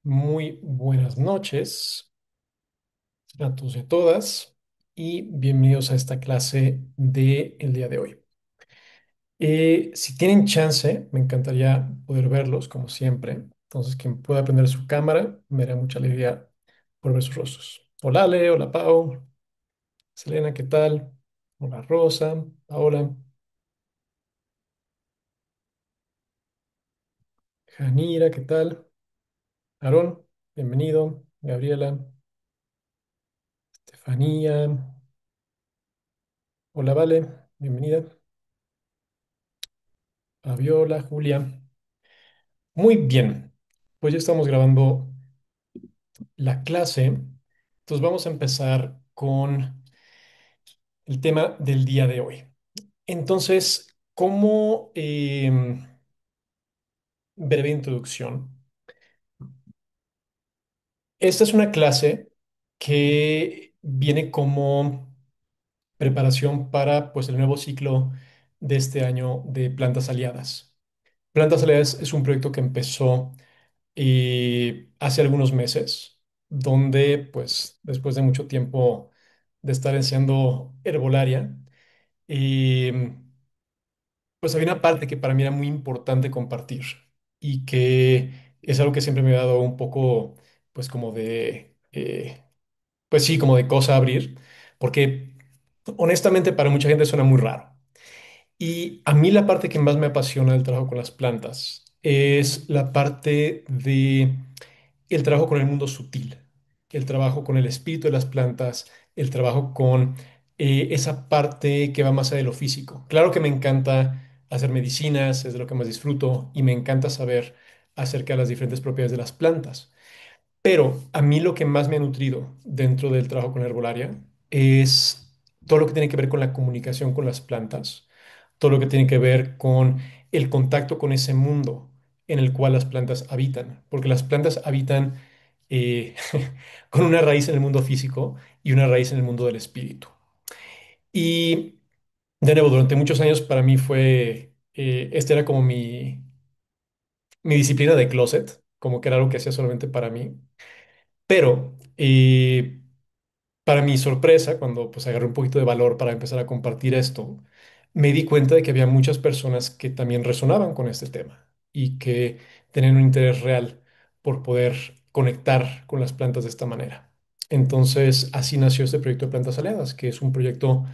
Muy buenas noches a todos y a todas y bienvenidos a esta clase del día de hoy. Si tienen chance, me encantaría poder verlos como siempre. Entonces, quien pueda prender su cámara, me hará mucha alegría por ver sus rostros. Hola Ale, hola Pau, Selena, ¿qué tal? Hola Rosa, Paola, Janira, ¿qué tal? Aarón, bienvenido. Gabriela, Estefanía, hola Vale, bienvenida. Fabiola, Julia. Muy bien, pues ya estamos grabando la clase. Entonces vamos a empezar con el tema del día de hoy. Entonces, como breve introducción, esta es una clase que viene como preparación para pues, el nuevo ciclo de este año de Plantas Aliadas. Plantas Aliadas es un proyecto que empezó hace algunos meses, donde pues después de mucho tiempo de estar enseñando herbolaria, eh, pues había una parte que para mí era muy importante compartir y que es algo que siempre me ha dado un poco pues como de, pues sí, como de cosa abrir, porque honestamente para mucha gente suena muy raro. Y a mí la parte que más me apasiona del trabajo con las plantas es la parte de el trabajo con el mundo sutil, el trabajo con el espíritu de las plantas, el trabajo con esa parte que va más allá de lo físico. Claro que me encanta hacer medicinas, es de lo que más disfruto y me encanta saber acerca de las diferentes propiedades de las plantas. Pero a mí lo que más me ha nutrido dentro del trabajo con la herbolaria es todo lo que tiene que ver con la comunicación con las plantas, todo lo que tiene que ver con el contacto con ese mundo en el cual las plantas habitan, porque las plantas habitan eh, con una raíz en el mundo físico y una raíz en el mundo del espíritu. Y de nuevo, durante muchos años para mí fue, esta era como mi disciplina de closet, como que era algo que hacía solamente para mí. Pero para mi sorpresa, cuando pues agarré un poquito de valor para empezar a compartir esto, me di cuenta de que había muchas personas que también resonaban con este tema y que tenían un interés real por poder conectar con las plantas de esta manera. Entonces, así nació este proyecto de Plantas Aliadas, que es un proyecto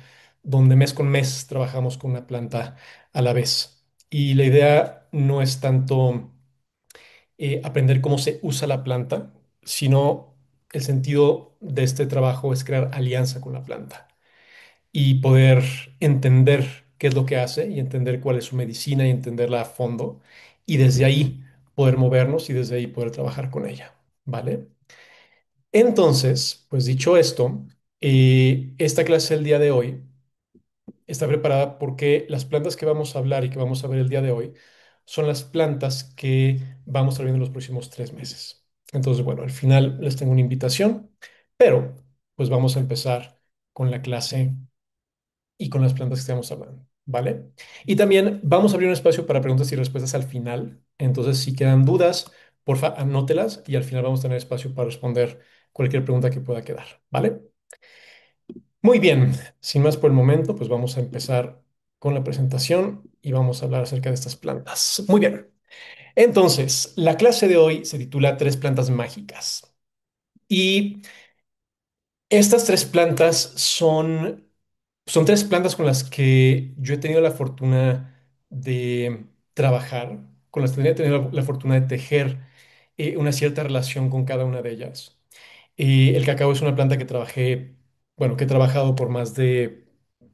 donde mes con mes trabajamos con una planta a la vez. Y la idea no es tanto aprender cómo se usa la planta, sino el sentido de este trabajo es crear alianza con la planta y poder entender qué es lo que hace y entender cuál es su medicina y entenderla a fondo y desde ahí poder movernos y desde ahí poder trabajar con ella, ¿vale? Entonces, pues dicho esto, esta clase del día de hoy está preparada porque las plantas que vamos a hablar y que vamos a ver el día de hoy son las plantas que vamos a estar viendo en los próximos 3 meses. Entonces, bueno, al final les tengo una invitación, pero pues vamos a empezar con la clase y con las plantas que estamos hablando, ¿vale? Y también vamos a abrir un espacio para preguntas y respuestas al final. Entonces, si quedan dudas, porfa, anótelas y al final vamos a tener espacio para responder cualquier pregunta que pueda quedar, ¿vale? Muy bien, sin más por el momento, pues vamos a empezar con la presentación y vamos a hablar acerca de estas plantas. Muy bien, entonces, la clase de hoy se titula Tres plantas mágicas. Y estas tres plantas son tres plantas con las que yo he tenido la fortuna de trabajar, con las que he tenido la fortuna de tejer una cierta relación con cada una de ellas. El cacao es una planta que trabajé, bueno, que he trabajado por más de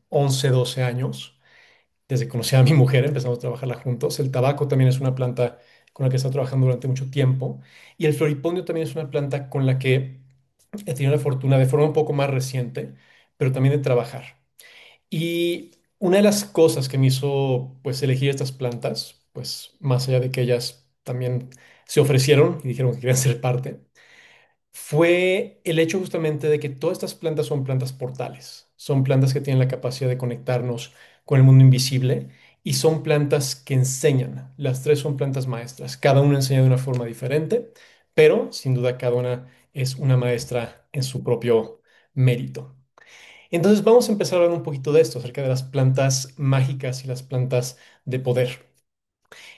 11 12 años. Desde que conocí a mi mujer empezamos a trabajarla juntos. El tabaco también es una planta con la que he estado trabajando durante mucho tiempo. Y el floripondio también es una planta con la que he tenido la fortuna de forma un poco más reciente, pero también de trabajar. Y una de las cosas que me hizo pues elegir estas plantas, pues más allá de que ellas también se ofrecieron y dijeron que querían ser parte, fue el hecho justamente de que todas estas plantas son plantas portales, son plantas que tienen la capacidad de conectarnos con el mundo invisible y son plantas que enseñan. Las tres son plantas maestras, cada una enseña de una forma diferente, pero sin duda cada una es una maestra en su propio mérito. Entonces vamos a empezar hablando un poquito de esto, acerca de las plantas mágicas y las plantas de poder.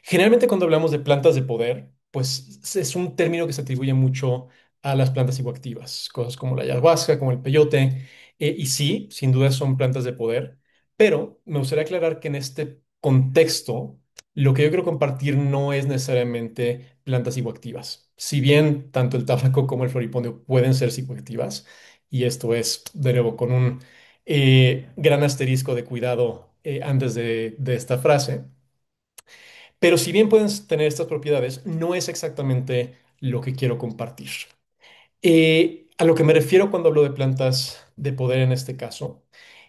Generalmente cuando hablamos de plantas de poder, pues es un término que se atribuye mucho a las plantas psicoactivas, cosas como la ayahuasca, como el peyote, y sí, sin duda son plantas de poder, pero me gustaría aclarar que en este contexto, lo que yo quiero compartir no es necesariamente plantas psicoactivas. Si bien tanto el tabaco como el floripondio pueden ser psicoactivas, y esto es, de nuevo, con un gran asterisco de cuidado antes de esta frase. Pero si bien pueden tener estas propiedades, no es exactamente lo que quiero compartir. A lo que me refiero cuando hablo de plantas de poder en este caso,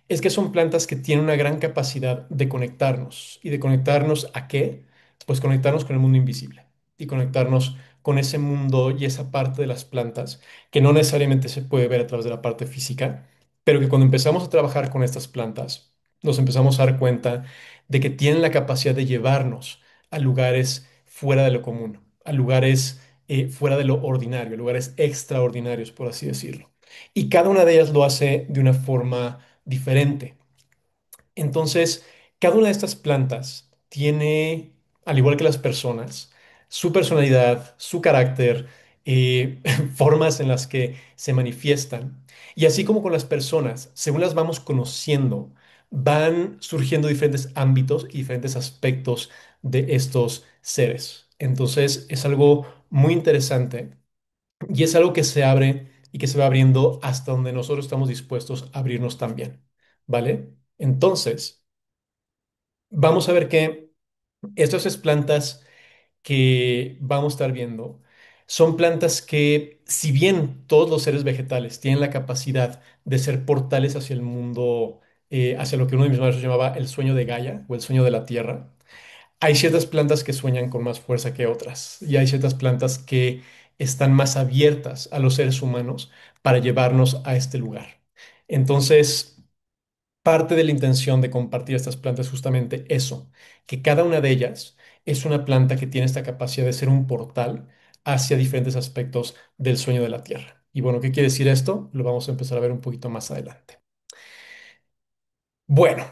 es que son plantas que tienen una gran capacidad de conectarnos. ¿Y de conectarnos a qué? Pues conectarnos con el mundo invisible y conectarnos con ese mundo y esa parte de las plantas que no necesariamente se puede ver a través de la parte física, pero que cuando empezamos a trabajar con estas plantas, nos empezamos a dar cuenta de que tienen la capacidad de llevarnos a lugares fuera de lo común, a lugares fuera de lo ordinario, lugares extraordinarios, por así decirlo. Y cada una de ellas lo hace de una forma diferente. Entonces, cada una de estas plantas tiene, al igual que las personas, su personalidad, su carácter, formas en las que se manifiestan. Y así como con las personas, según las vamos conociendo, van surgiendo diferentes ámbitos y diferentes aspectos de estos seres. Entonces, es algo muy interesante y es algo que se abre y que se va abriendo hasta donde nosotros estamos dispuestos a abrirnos también. ¿Vale? Entonces, vamos a ver que estas plantas que vamos a estar viendo son plantas que, si bien todos los seres vegetales tienen la capacidad de ser portales hacia el mundo, hacia lo que uno de mis maestros llamaba el sueño de Gaia o el sueño de la Tierra, hay ciertas plantas que sueñan con más fuerza que otras y hay ciertas plantas que están más abiertas a los seres humanos para llevarnos a este lugar. Entonces, parte de la intención de compartir estas plantas es justamente eso, que cada una de ellas es una planta que tiene esta capacidad de ser un portal hacia diferentes aspectos del sueño de la Tierra. Y bueno, ¿qué quiere decir esto? Lo vamos a empezar a ver un poquito más adelante. Bueno,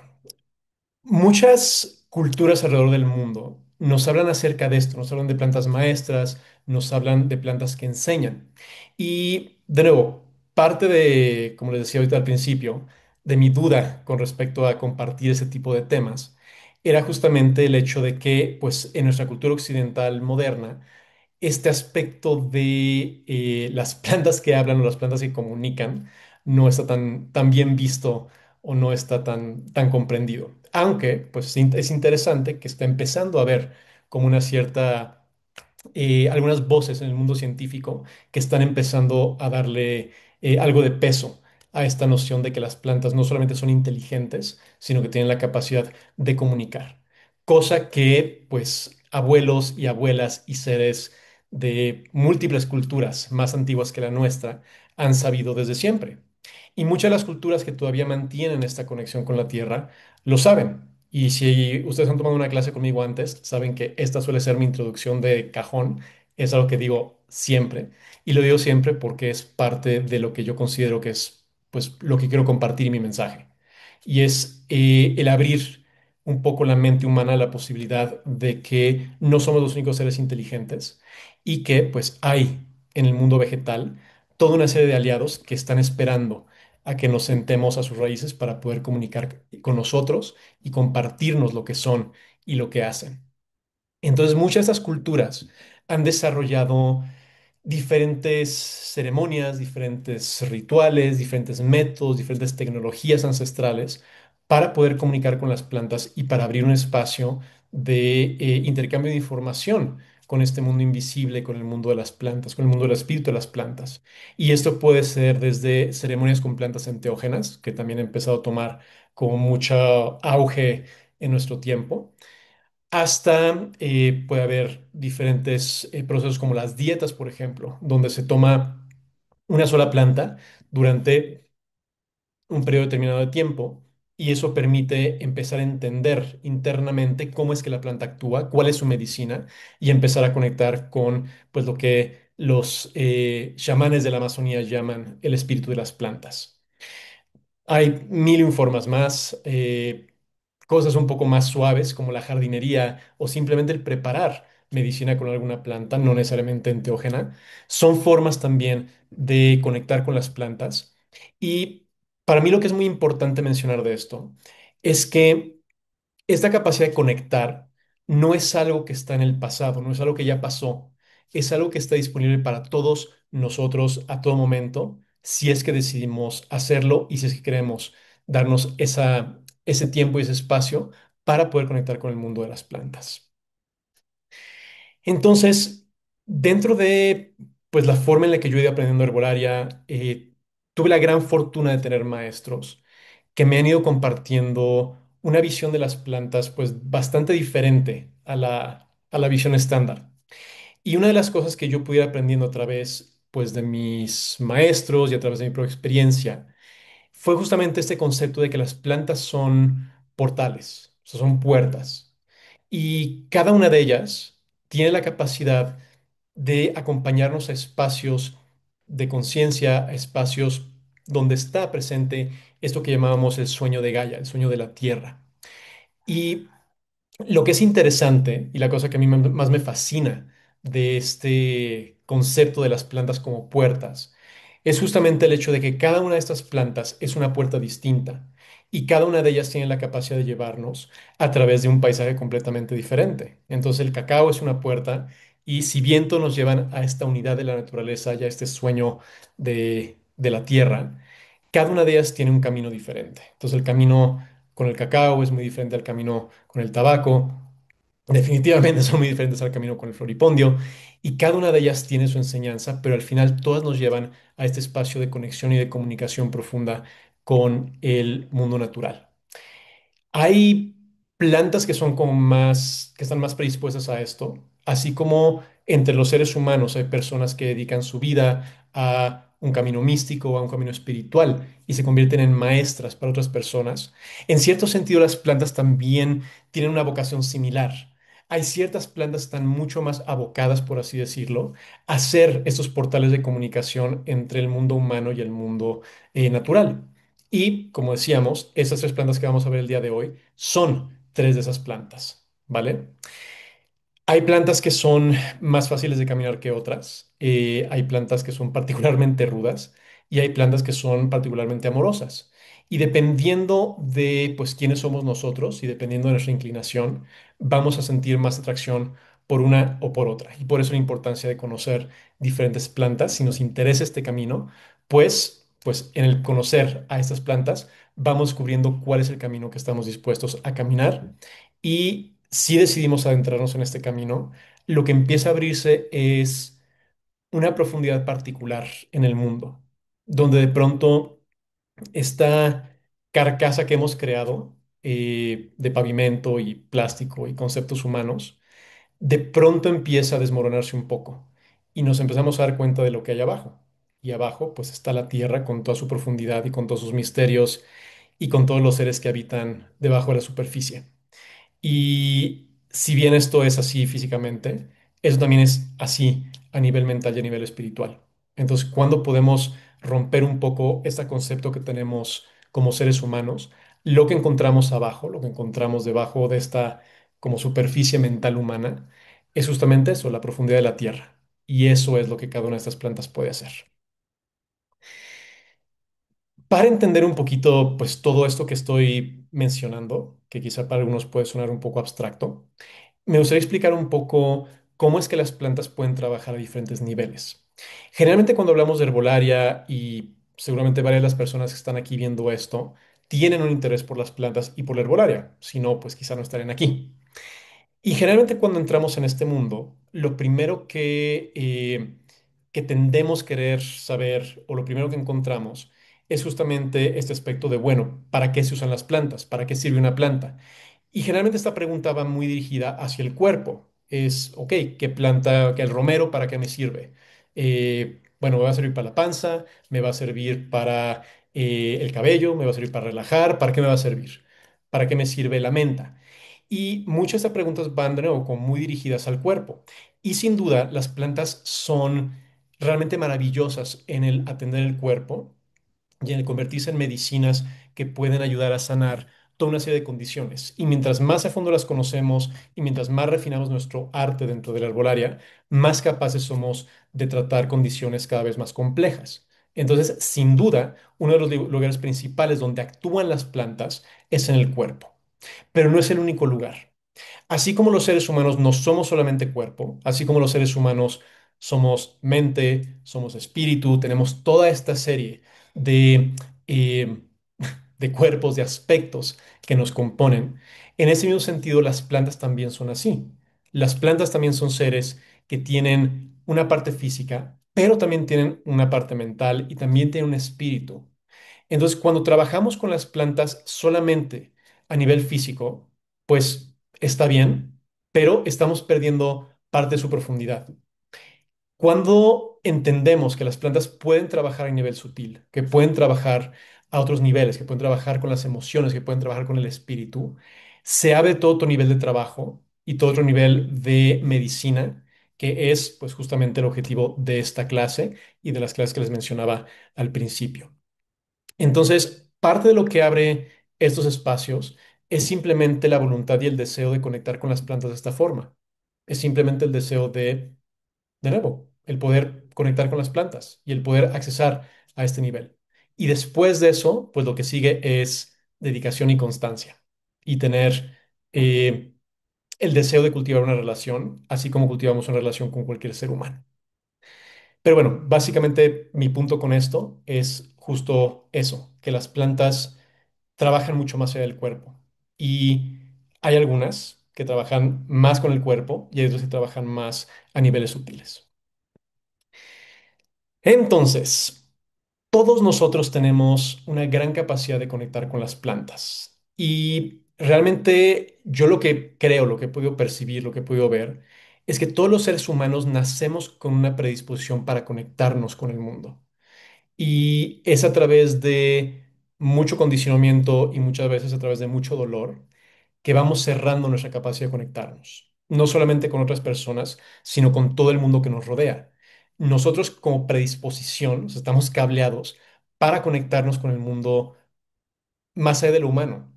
muchas culturas alrededor del mundo nos hablan acerca de esto, nos hablan de plantas maestras, nos hablan de plantas que enseñan. Y de nuevo, parte de, como les decía ahorita al principio, de mi duda con respecto a compartir ese tipo de temas, era justamente el hecho de que, pues, en nuestra cultura occidental moderna, este aspecto de las plantas que hablan o las plantas que comunican no está tan bien visto o no está tan comprendido. Aunque, pues es interesante que está empezando a haber como una cierta, algunas voces en el mundo científico que están empezando a darle algo de peso a esta noción de que las plantas no solamente son inteligentes, sino que tienen la capacidad de comunicar. Cosa que, pues, abuelos y abuelas y seres de múltiples culturas más antiguas que la nuestra han sabido desde siempre. Y muchas de las culturas que todavía mantienen esta conexión con la tierra lo saben. Y si ustedes han tomado una clase conmigo antes, saben que esta suele ser mi introducción de cajón. Es algo que digo siempre. Y lo digo siempre porque es parte de lo que yo considero que es, pues, lo que quiero compartir en mi mensaje. Y es el abrir un poco la mente humana a la posibilidad de que no somos los únicos seres inteligentes y que, pues, hay en el mundo vegetal toda una serie de aliados que están esperando a que nos sentemos a sus raíces para poder comunicar con nosotros y compartirnos lo que son y lo que hacen. Entonces, muchas de estas culturas han desarrollado diferentes ceremonias, diferentes rituales, diferentes métodos, diferentes tecnologías ancestrales para poder comunicar con las plantas y para abrir un espacio de intercambio de información con este mundo invisible, con el mundo de las plantas, con el mundo del espíritu de las plantas. Y esto puede ser desde ceremonias con plantas enteógenas, que también ha empezado a tomar como mucho auge en nuestro tiempo hasta puede haber diferentes procesos como las dietas, por ejemplo, donde se toma una sola planta durante un periodo determinado de tiempo y eso permite empezar a entender internamente cómo es que la planta actúa, cuál es su medicina y empezar a conectar con pues lo que los chamanes de la Amazonía llaman el espíritu de las plantas. Hay mil y un formas más, cosas un poco más suaves como la jardinería o simplemente el preparar medicina con alguna planta, no necesariamente enteógena. Son formas también de conectar con las plantas. Y para mí lo que es muy importante mencionar de esto es que esta capacidad de conectar no es algo que está en el pasado, no es algo que ya pasó, es algo que está disponible para todos nosotros a todo momento, si es que decidimos hacerlo y si es que queremos darnos ese tiempo y ese espacio para poder conectar con el mundo de las plantas. Entonces, dentro de pues la forma en la que yo he ido aprendiendo herbolaria, tuve la gran fortuna de tener maestros que me han ido compartiendo una visión de las plantas pues bastante diferente a la visión estándar. Y una de las cosas que yo pude ir aprendiendo a través pues de mis maestros y a través de mi propia experiencia fue justamente este concepto de que las plantas son portales, o sea, son puertas. Y cada una de ellas tiene la capacidad de acompañarnos a espacios de conciencia, a espacios donde está presente esto que llamábamos el sueño de Gaia, el sueño de la Tierra. Y lo que es interesante y la cosa que a mí más me fascina de este concepto de las plantas como puertas es justamente el hecho de que cada una de estas plantas es una puerta distinta y cada una de ellas tiene la capacidad de llevarnos a través de un paisaje completamente diferente. Entonces el cacao es una puerta y si vientos nos llevan a esta unidad de la naturaleza y a este sueño de la tierra, cada una de ellas tiene un camino diferente. Entonces el camino con el cacao es muy diferente al camino con el tabaco. Definitivamente son muy diferentes al camino con el floripondio y cada una de ellas tiene su enseñanza, pero al final todas nos llevan a este espacio de conexión y de comunicación profunda con el mundo natural. Hay plantas que son como más, que están más predispuestas a esto, así como entre los seres humanos hay personas que dedican su vida a un camino místico o a un camino espiritual y se convierten en maestras para otras personas. En cierto sentido, las plantas también tienen una vocación similar. Hay ciertas plantas que están mucho más abocadas, por así decirlo, a ser estos portales de comunicación entre el mundo humano y el mundo natural. Y como decíamos, estas tres plantas que vamos a ver el día de hoy son tres de esas plantas, ¿vale? Hay plantas que son más fáciles de caminar que otras, hay plantas que son particularmente rudas y hay plantas que son particularmente amorosas. Y dependiendo de pues quiénes somos nosotros y dependiendo de nuestra inclinación, vamos a sentir más atracción por una o por otra. Y por eso la importancia de conocer diferentes plantas. Si nos interesa este camino, pues en el conocer a estas plantas vamos descubriendo cuál es el camino que estamos dispuestos a caminar y si decidimos adentrarnos en este camino, lo que empieza a abrirse es una profundidad particular en el mundo, donde de pronto esta carcasa que hemos creado de pavimento y plástico y conceptos humanos, de pronto empieza a desmoronarse un poco y nos empezamos a dar cuenta de lo que hay abajo. Y abajo pues está la tierra con toda su profundidad y con todos sus misterios y con todos los seres que habitan debajo de la superficie. Y si bien esto es así físicamente, eso también es así a nivel mental y a nivel espiritual. Entonces, ¿cuándo podemos romper un poco este concepto que tenemos como seres humanos? Lo que encontramos abajo, lo que encontramos debajo de esta como superficie mental humana, es justamente eso, la profundidad de la tierra. Y eso es lo que cada una de estas plantas puede hacer. Para entender un poquito, pues todo esto que estoy mencionando, que quizá para algunos puede sonar un poco abstracto, me gustaría explicar un poco cómo es que las plantas pueden trabajar a diferentes niveles. Generalmente cuando hablamos de herbolaria, y seguramente varias de las personas que están aquí viendo esto, tienen un interés por las plantas y por la herbolaria, si no, pues quizá no estarían aquí. Y generalmente cuando entramos en este mundo, lo primero que tendemos querer saber o lo primero que encontramos es justamente este aspecto de, bueno, ¿para qué se usan las plantas? ¿Para qué sirve una planta? Y generalmente esta pregunta va muy dirigida hacia el cuerpo. Es, ok, ¿qué planta, qué el romero, para qué me sirve? Bueno, me va a servir para la panza, me va a servir para el cabello, me va a servir para relajar, ¿para qué me va a servir? ¿Para qué me sirve la menta? Y muchas de estas preguntas van de nuevo como muy dirigidas al cuerpo. Y sin duda, las plantas son realmente maravillosas en el atender el cuerpo y en el convertirse en medicinas que pueden ayudar a sanar toda una serie de condiciones. Y mientras más a fondo las conocemos y mientras más refinamos nuestro arte dentro de la herbolaria, más capaces somos de tratar condiciones cada vez más complejas. Entonces, sin duda, uno de los lugares principales donde actúan las plantas es en el cuerpo, pero no es el único lugar. Así como los seres humanos no somos solamente cuerpo, así como los seres humanos somos mente, somos espíritu, tenemos toda esta serie de, eh, de cuerpos, de aspectos que nos componen. En ese mismo sentido, las plantas también son así. Las plantas también son seres que tienen una parte física, pero también tienen una parte mental y también tienen un espíritu. Entonces, cuando trabajamos con las plantas solamente a nivel físico, pues está bien, pero estamos perdiendo parte de su profundidad. Cuando entendemos que las plantas pueden trabajar a nivel sutil, que pueden trabajar a otros niveles, que pueden trabajar con las emociones, que pueden trabajar con el espíritu, se abre todo otro nivel de trabajo y todo otro nivel de medicina, que es pues justamente el objetivo de esta clase y de las clases que les mencionaba al principio. Entonces, parte de lo que abre estos espacios es simplemente la voluntad y el deseo de conectar con las plantas de esta forma. Es simplemente el deseo de nuevo, el poder conectar con las plantas y el poder accesar a este nivel. Y después de eso, pues lo que sigue es dedicación y constancia y tener el deseo de cultivar una relación, así como cultivamos una relación con cualquier ser humano. Pero bueno, básicamente mi punto con esto es justo eso, que las plantas trabajan mucho más allá del cuerpo. Y hay algunas que trabajan más con el cuerpo y hay otras que trabajan más a niveles sutiles. Entonces, todos nosotros tenemos una gran capacidad de conectar con las plantas. Y realmente yo lo que creo, lo que he podido percibir, lo que he podido ver, es que todos los seres humanos nacemos con una predisposición para conectarnos con el mundo. Y es a través de mucho condicionamiento y muchas veces a través de mucho dolor que vamos cerrando nuestra capacidad de conectarnos, no solamente con otras personas, sino con todo el mundo que nos rodea. Nosotros como predisposición, o sea, estamos cableados para conectarnos con el mundo más allá de lo humano,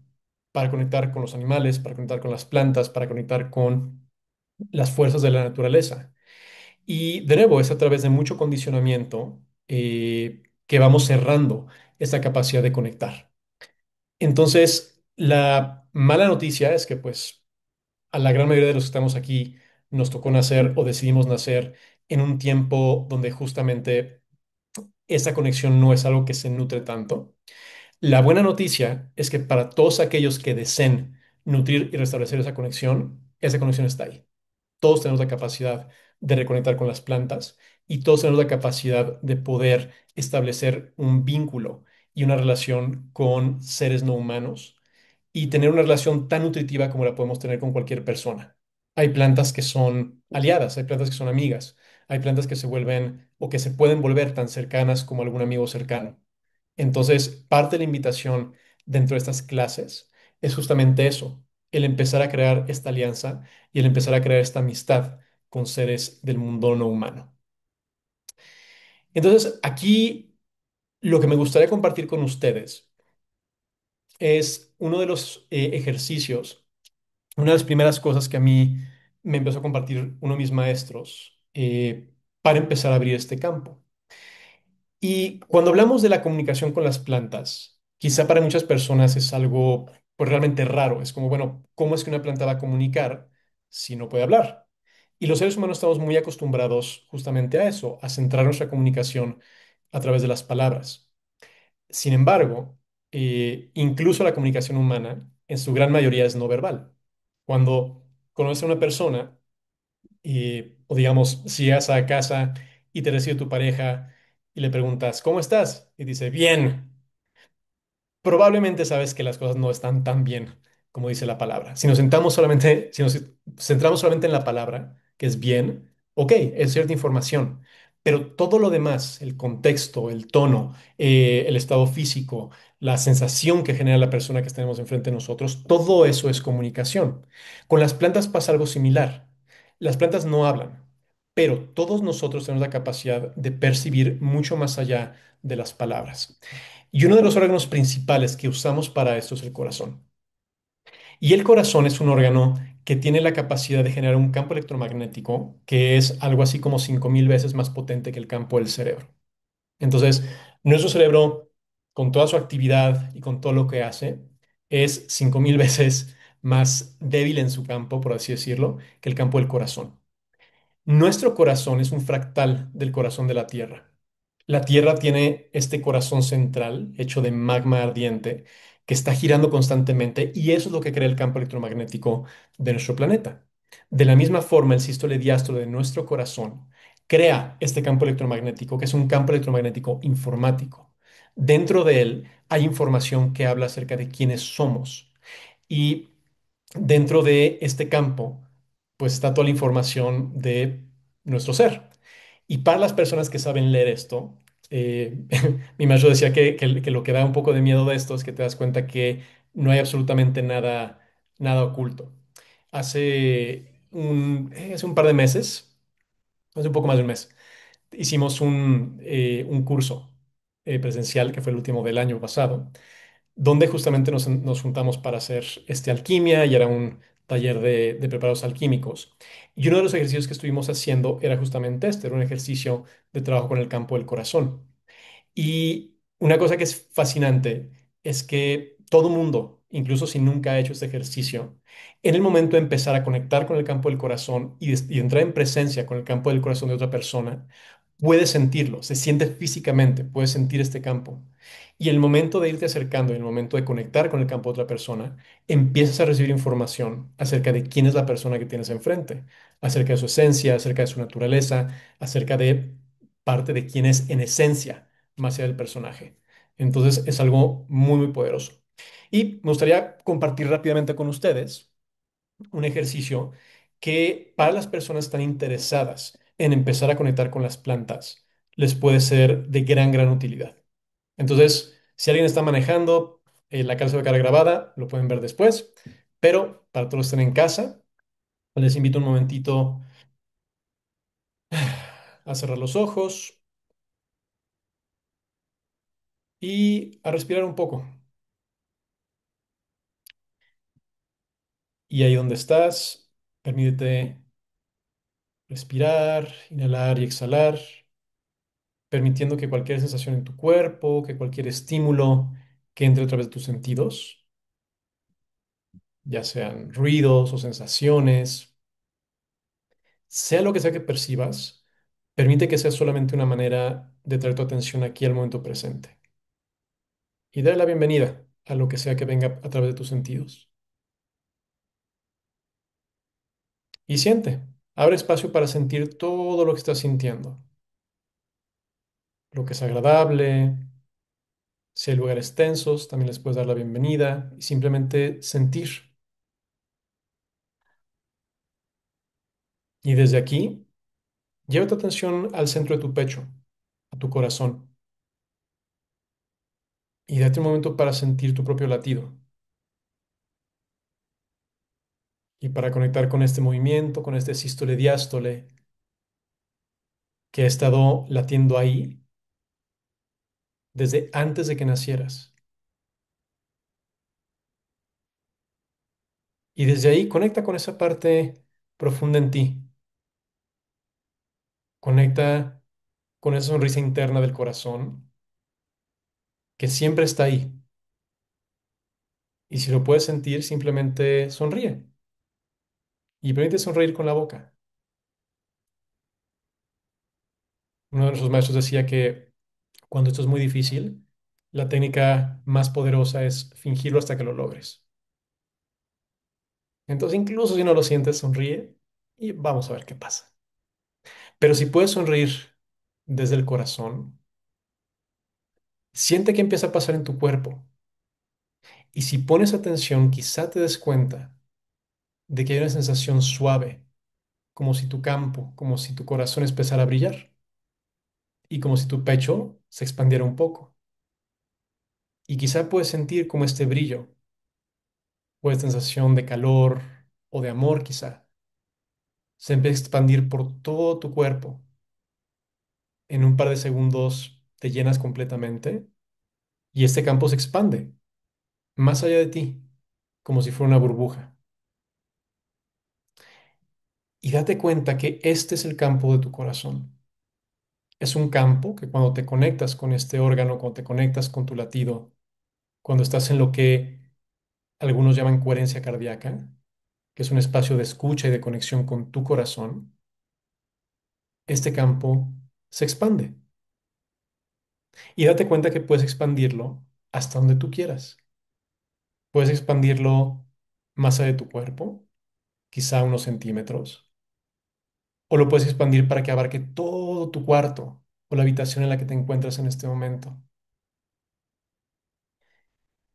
para conectar con los animales, para conectar con las plantas, para conectar con las fuerzas de la naturaleza. Y de nuevo, es a través de mucho condicionamiento que vamos cerrando esta capacidad de conectar. Entonces, la mala noticia es que pues a la gran mayoría de los que estamos aquí nos tocó nacer o decidimos nacer en un tiempo donde justamente esa conexión no es algo que se nutre tanto. La buena noticia es que para todos aquellos que deseen nutrir y restablecer esa conexión está ahí. Todos tenemos la capacidad de reconectar con las plantas y todos tenemos la capacidad de poder establecer un vínculo y una relación con seres no humanos y tener una relación tan nutritiva como la podemos tener con cualquier persona. Hay plantas que son aliadas, hay plantas que son amigas, hay plantas que se vuelven o que se pueden volver tan cercanas como algún amigo cercano. Entonces, parte de la invitación dentro de estas clases es justamente eso, el empezar a crear esta alianza y el empezar a crear esta amistad con seres del mundo no humano. Entonces, aquí lo que me gustaría compartir con ustedes es uno de los ejercicios. Una de las primeras cosas que a mí me empezó a compartir uno de mis maestros para empezar a abrir este campo. Y cuando hablamos de la comunicación con las plantas, quizá para muchas personas es algo pues, realmente raro. Es como, bueno, ¿cómo es que una planta va a comunicar si no puede hablar? Y los seres humanos estamos muy acostumbrados justamente a eso, a centrar nuestra comunicación a través de las palabras. Sin embargo, incluso la comunicación humana en su gran mayoría es no verbal. Cuando conoces a una persona, o digamos, si llegas a casa y te recibe tu pareja y le preguntas, ¿cómo estás? Y dice, bien. Probablemente sabes que las cosas no están tan bien como dice la palabra. Si nos centramos solamente en la palabra, que es bien, ok, es cierta información, pero todo lo demás, el contexto, el tono, el estado físico, la sensación que genera la persona que tenemos enfrente de nosotros, todo eso es comunicación. Con las plantas pasa algo similar. Las plantas no hablan, pero todos nosotros tenemos la capacidad de percibir mucho más allá de las palabras. Y uno de los órganos principales que usamos para esto es el corazón. Y el corazón es un órgano que tiene la capacidad de generar un campo electromagnético que es algo así como 5000 veces más potente que el campo del cerebro. Entonces, nuestro cerebro, con toda su actividad y con todo lo que hace, es 5000 veces más débil en su campo, por así decirlo, que el campo del corazón. Nuestro corazón es un fractal del corazón de la Tierra. La Tierra tiene este corazón central hecho de magma ardiente que está girando constantemente y eso es lo que crea el campo electromagnético de nuestro planeta. De la misma forma, el sístole y diástole de nuestro corazón crea este campo electromagnético, que es un campo electromagnético informático. Dentro de él hay información que habla acerca de quiénes somos. Y dentro de este campo, pues está toda la información de nuestro ser. Y para las personas que saben leer esto, mi maestro decía que lo que da un poco de miedo de esto es que te das cuenta que no hay absolutamente nada oculto. Hace un par de meses, hace un poco más de un mes, hicimos un curso presencial que fue el último del año pasado donde justamente nos juntamos para hacer alquimia y era un taller de preparados alquímicos. Y uno de los ejercicios que estuvimos haciendo era justamente este, era un ejercicio de trabajo con el campo del corazón. Y una cosa que es fascinante es que todo mundo, incluso si nunca ha hecho este ejercicio, en el momento de empezar a conectar con el campo del corazón y entrar en presencia con el campo del corazón de otra persona, puede sentirlo, se siente físicamente, puede sentir este campo. Y el momento de irte acercando y el momento de conectar con el campo de otra persona, empiezas a recibir información acerca de quién es la persona que tienes enfrente, acerca de su esencia, acerca de su naturaleza, acerca de parte de quién es en esencia más allá del personaje. Entonces es algo muy poderoso. Y me gustaría compartir rápidamente con ustedes un ejercicio que para las personas que están interesadas en empezar a conectar con las plantas les puede ser de gran utilidad. Entonces, si alguien está manejando, la clase va a quedar grabada, lo pueden ver después, pero para todos los que estén en casa, les invito un momentito a cerrar los ojos y a respirar un poco. Y ahí donde estás, permítete respirar, inhalar y exhalar, permitiendo que cualquier sensación en tu cuerpo, que cualquier estímulo que entre a través de tus sentidos, ya sean ruidos o sensaciones, sea lo que sea que percibas, permite que sea solamente una manera de traer tu atención aquí al momento presente y darle la bienvenida a lo que sea que venga a través de tus sentidos. Y siente, abre espacio para sentir todo lo que estás sintiendo, lo que es agradable. Si hay lugares tensos, también les puedes dar la bienvenida y simplemente sentir. Y desde aquí, lleva tu atención al centro de tu pecho, a tu corazón, y date un momento para sentir tu propio latido y para conectar con este movimiento, con este sístole diástole que ha estado latiendo ahí desde antes de que nacieras. Y desde ahí conecta con esa parte profunda en ti. Conecta con esa sonrisa interna del corazón que siempre está ahí. Y si lo puedes sentir, simplemente sonríe y permite sonreír con la boca. Uno de nuestros maestros decía que cuando esto es muy difícil, la técnica más poderosa es fingirlo hasta que lo logres. Entonces, incluso si no lo sientes, sonríe y vamos a ver qué pasa. Pero si puedes sonreír desde el corazón, siente que empieza a pasar en tu cuerpo. Y si pones atención, quizá te des cuenta de que hay una sensación suave, como si tu campo, como si tu corazón empezara a brillar y como si tu pecho se expandiera un poco. Y quizá puedes sentir como este brillo o esta sensación de calor o de amor, quizá. Se empieza a expandir por todo tu cuerpo. En un par de segundos te llenas completamente y este campo se expande más allá de ti, como si fuera una burbuja. Y date cuenta que este es el campo de tu corazón. Es un campo que cuando te conectas con este órgano, cuando te conectas con tu latido, cuando estás en lo que algunos llaman coherencia cardíaca, que es un espacio de escucha y de conexión con tu corazón, este campo se expande. Y date cuenta que puedes expandirlo hasta donde tú quieras. Puedes expandirlo más allá de tu cuerpo, quizá unos centímetros, o lo puedes expandir para que abarque todo tu cuarto o la habitación en la que te encuentras en este momento.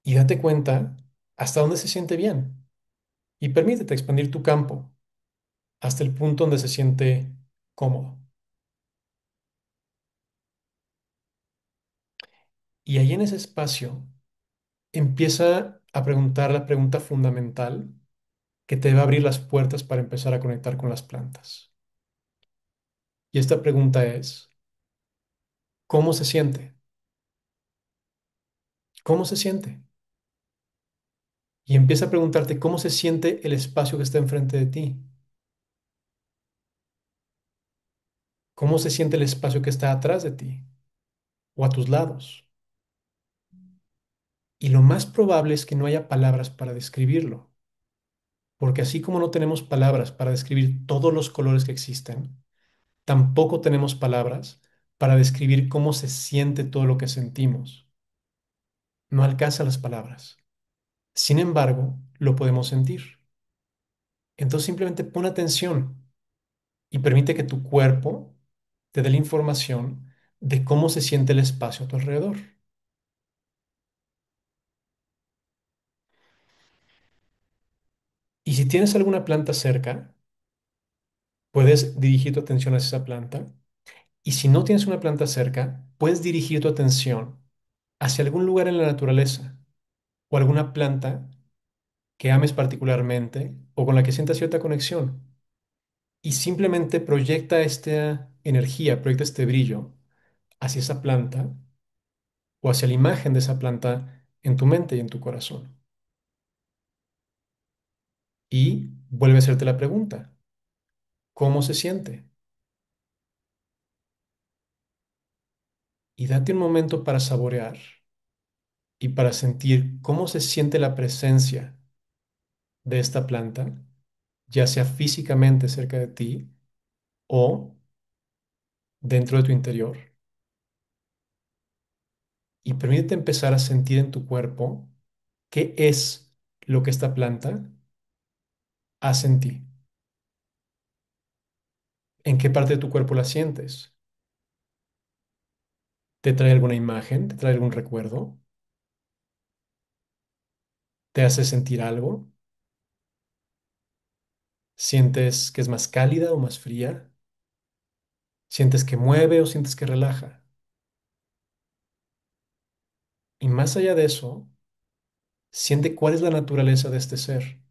Y date cuenta hasta dónde se siente bien. Y permítete expandir tu campo hasta el punto donde se siente cómodo. Y ahí en ese espacio empieza a preguntar la pregunta fundamental que te va a abrir las puertas para empezar a conectar con las plantas. Y esta pregunta es, ¿cómo se siente? ¿Cómo se siente? Y empieza a preguntarte cómo se siente el espacio que está enfrente de ti. ¿Cómo se siente el espacio que está atrás de ti o a tus lados? Y lo más probable es que no haya palabras para describirlo, porque así como no tenemos palabras para describir todos los colores que existen, tampoco tenemos palabras para describir cómo se siente todo lo que sentimos. No alcanza las palabras. Sin embargo, lo podemos sentir. Entonces simplemente pon atención y permite que tu cuerpo te dé la información de cómo se siente el espacio a tu alrededor. Y si tienes alguna planta cerca, puedes dirigir tu atención hacia esa planta. Y si no tienes una planta cerca, puedes dirigir tu atención hacia algún lugar en la naturaleza o alguna planta que ames particularmente o con la que sientas cierta conexión. Y simplemente proyecta esta energía, proyecta este brillo hacia esa planta o hacia la imagen de esa planta en tu mente y en tu corazón. Y vuelve a hacerte la pregunta, ¿cómo se siente? Y date un momento para saborear y para sentir cómo se siente la presencia de esta planta, ya sea físicamente cerca de ti o dentro de tu interior. Y permítete empezar a sentir en tu cuerpo qué es lo que esta planta hace en ti. ¿En qué parte de tu cuerpo la sientes? ¿Te trae alguna imagen? ¿Te trae algún recuerdo? ¿Te hace sentir algo? ¿Sientes que es más cálida o más fría? ¿Sientes que mueve o sientes que relaja? Y más allá de eso, siente cuál es la naturaleza de este ser.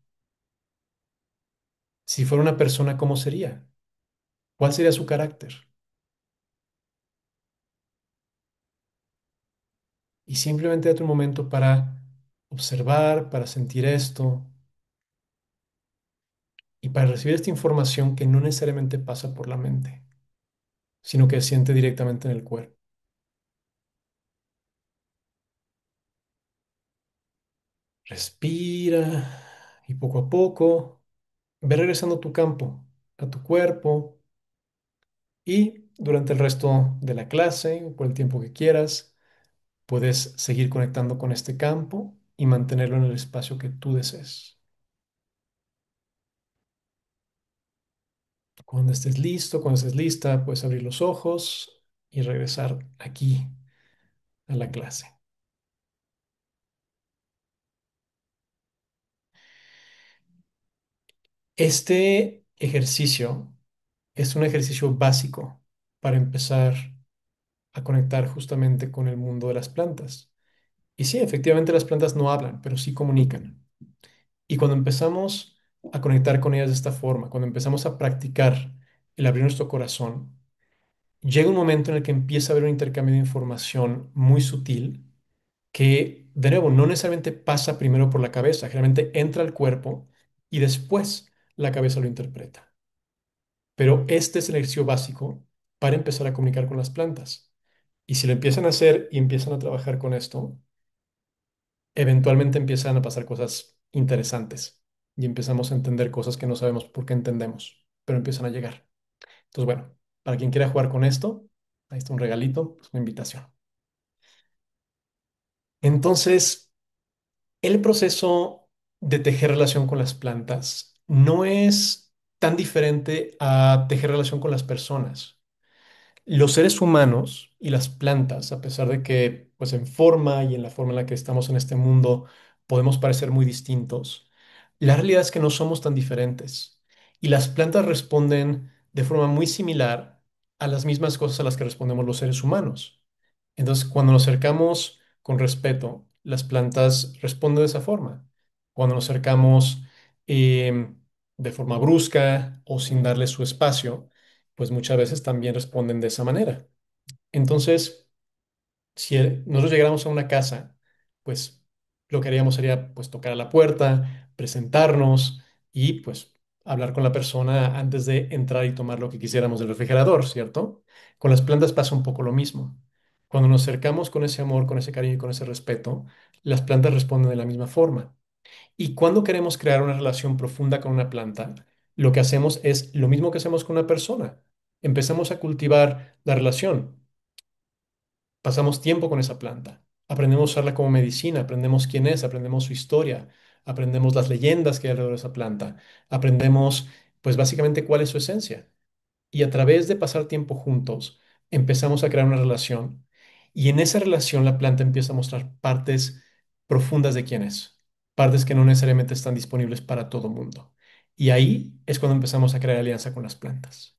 Si fuera una persona, ¿cómo sería? ¿Cuál sería su carácter? Y simplemente date un momento para observar, para sentir esto y para recibir esta información que no necesariamente pasa por la mente, sino que se siente directamente en el cuerpo. Respira y poco a poco ve regresando a tu campo, a tu cuerpo y durante el resto de la clase o por el tiempo que quieras, puedes seguir conectando con este campo y mantenerlo en el espacio que tú desees. Cuando estés listo, cuando estés lista, puedes abrir los ojos y regresar aquí a la clase. Este ejercicio es un ejercicio básico para empezar a conectar justamente con el mundo de las plantas. Y sí, efectivamente las plantas no hablan, pero sí comunican. Y cuando empezamos a conectar con ellas de esta forma, cuando empezamos a practicar el abrir nuestro corazón, llega un momento en el que empieza a haber un intercambio de información muy sutil que, de nuevo, no necesariamente pasa primero por la cabeza, generalmente entra al cuerpo y después la cabeza lo interpreta. Pero este es el ejercicio básico para empezar a comunicar con las plantas. Y si lo empiezan a hacer y empiezan a trabajar con esto, eventualmente empiezan a pasar cosas interesantes y empezamos a entender cosas que no sabemos por qué entendemos, pero empiezan a llegar. Entonces, bueno, para quien quiera jugar con esto, ahí está un regalito, pues una invitación. Entonces, el proceso de tejer relación con las plantas no es tan diferente a tejer relación con las personas. Los seres humanos y las plantas, a pesar de que, pues en forma y en la forma en la que estamos en este mundo, podemos parecer muy distintos, la realidad es que no somos tan diferentes. Y las plantas responden de forma muy similar a las mismas cosas a las que respondemos los seres humanos. Entonces, cuando nos acercamos con respeto, las plantas responden de esa forma. Cuando nos acercamos de forma brusca o sin darle su espacio, pues muchas veces también responden de esa manera. Entonces, si nosotros llegáramos a una casa, pues lo que haríamos sería pues tocar a la puerta, presentarnos y pues hablar con la persona antes de entrar y tomar lo que quisiéramos del refrigerador, ¿cierto? Con las plantas pasa un poco lo mismo. Cuando nos acercamos con ese amor, con ese cariño y con ese respeto, las plantas responden de la misma forma. Y cuando queremos crear una relación profunda con una planta, lo que hacemos es lo mismo que hacemos con una persona. Empezamos a cultivar la relación. Pasamos tiempo con esa planta. Aprendemos a usarla como medicina, aprendemos quién es, aprendemos su historia, aprendemos las leyendas que hay alrededor de esa planta, aprendemos pues básicamente cuál es su esencia. Y a través de pasar tiempo juntos, empezamos a crear una relación y en esa relación la planta empieza a mostrar partes profundas de quién es, partes que no necesariamente están disponibles para todo mundo. Y ahí es cuando empezamos a crear alianza con las plantas.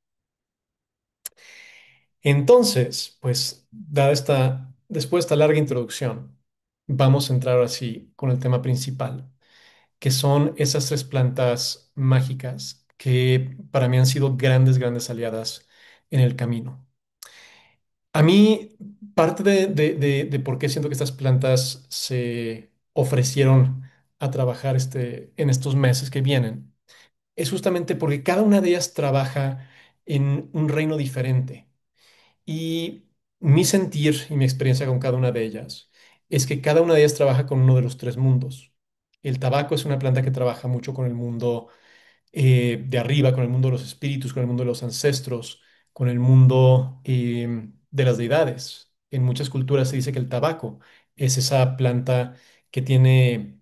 Entonces, pues, después de esta larga introducción, vamos a entrar así con el tema principal, que son esas tres plantas mágicas que para mí han sido grandes, grandes aliadas en el camino. A mí, parte de por qué siento que estas plantas se ofrecieron a trabajar en estos meses que vienen, es justamente porque cada una de ellas trabaja en un reino diferente. Y mi sentir y mi experiencia con cada una de ellas es que cada una de ellas trabaja con uno de los tres mundos. El tabaco es una planta que trabaja mucho con el mundo de arriba, con el mundo de los espíritus, con el mundo de los ancestros, con el mundo de las deidades. En muchas culturas se dice que el tabaco es esa planta que tiene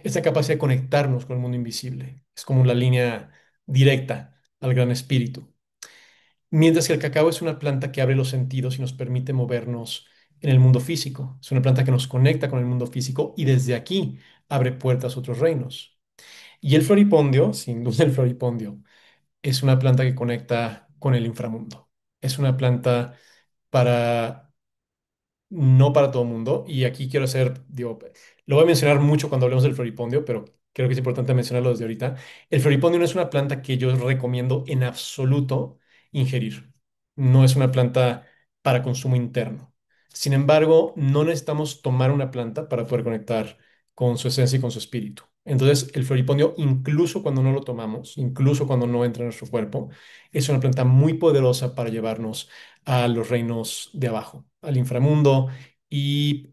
esa capacidad de conectarnos con el mundo invisible. Es como la línea directa al gran espíritu. Mientras que el cacao es una planta que abre los sentidos y nos permite movernos en el mundo físico. Es una planta que nos conecta con el mundo físico y desde aquí abre puertas a otros reinos. Y el floripondio, sin duda el floripondio, es una planta que conecta con el inframundo. Es una planta para no para todo el mundo. Y aquí quiero hacer, digo, lo voy a mencionar mucho cuando hablemos del floripondio, pero creo que es importante mencionarlo desde ahorita. El floripondio no es una planta que yo recomiendo en absoluto ingerir. No es una planta para consumo interno. Sin embargo, no necesitamos tomar una planta para poder conectar con su esencia y con su espíritu. Entonces, el floripondio, incluso cuando no lo tomamos, incluso cuando no entra en nuestro cuerpo, es una planta muy poderosa para llevarnos a los reinos de abajo, al inframundo. Y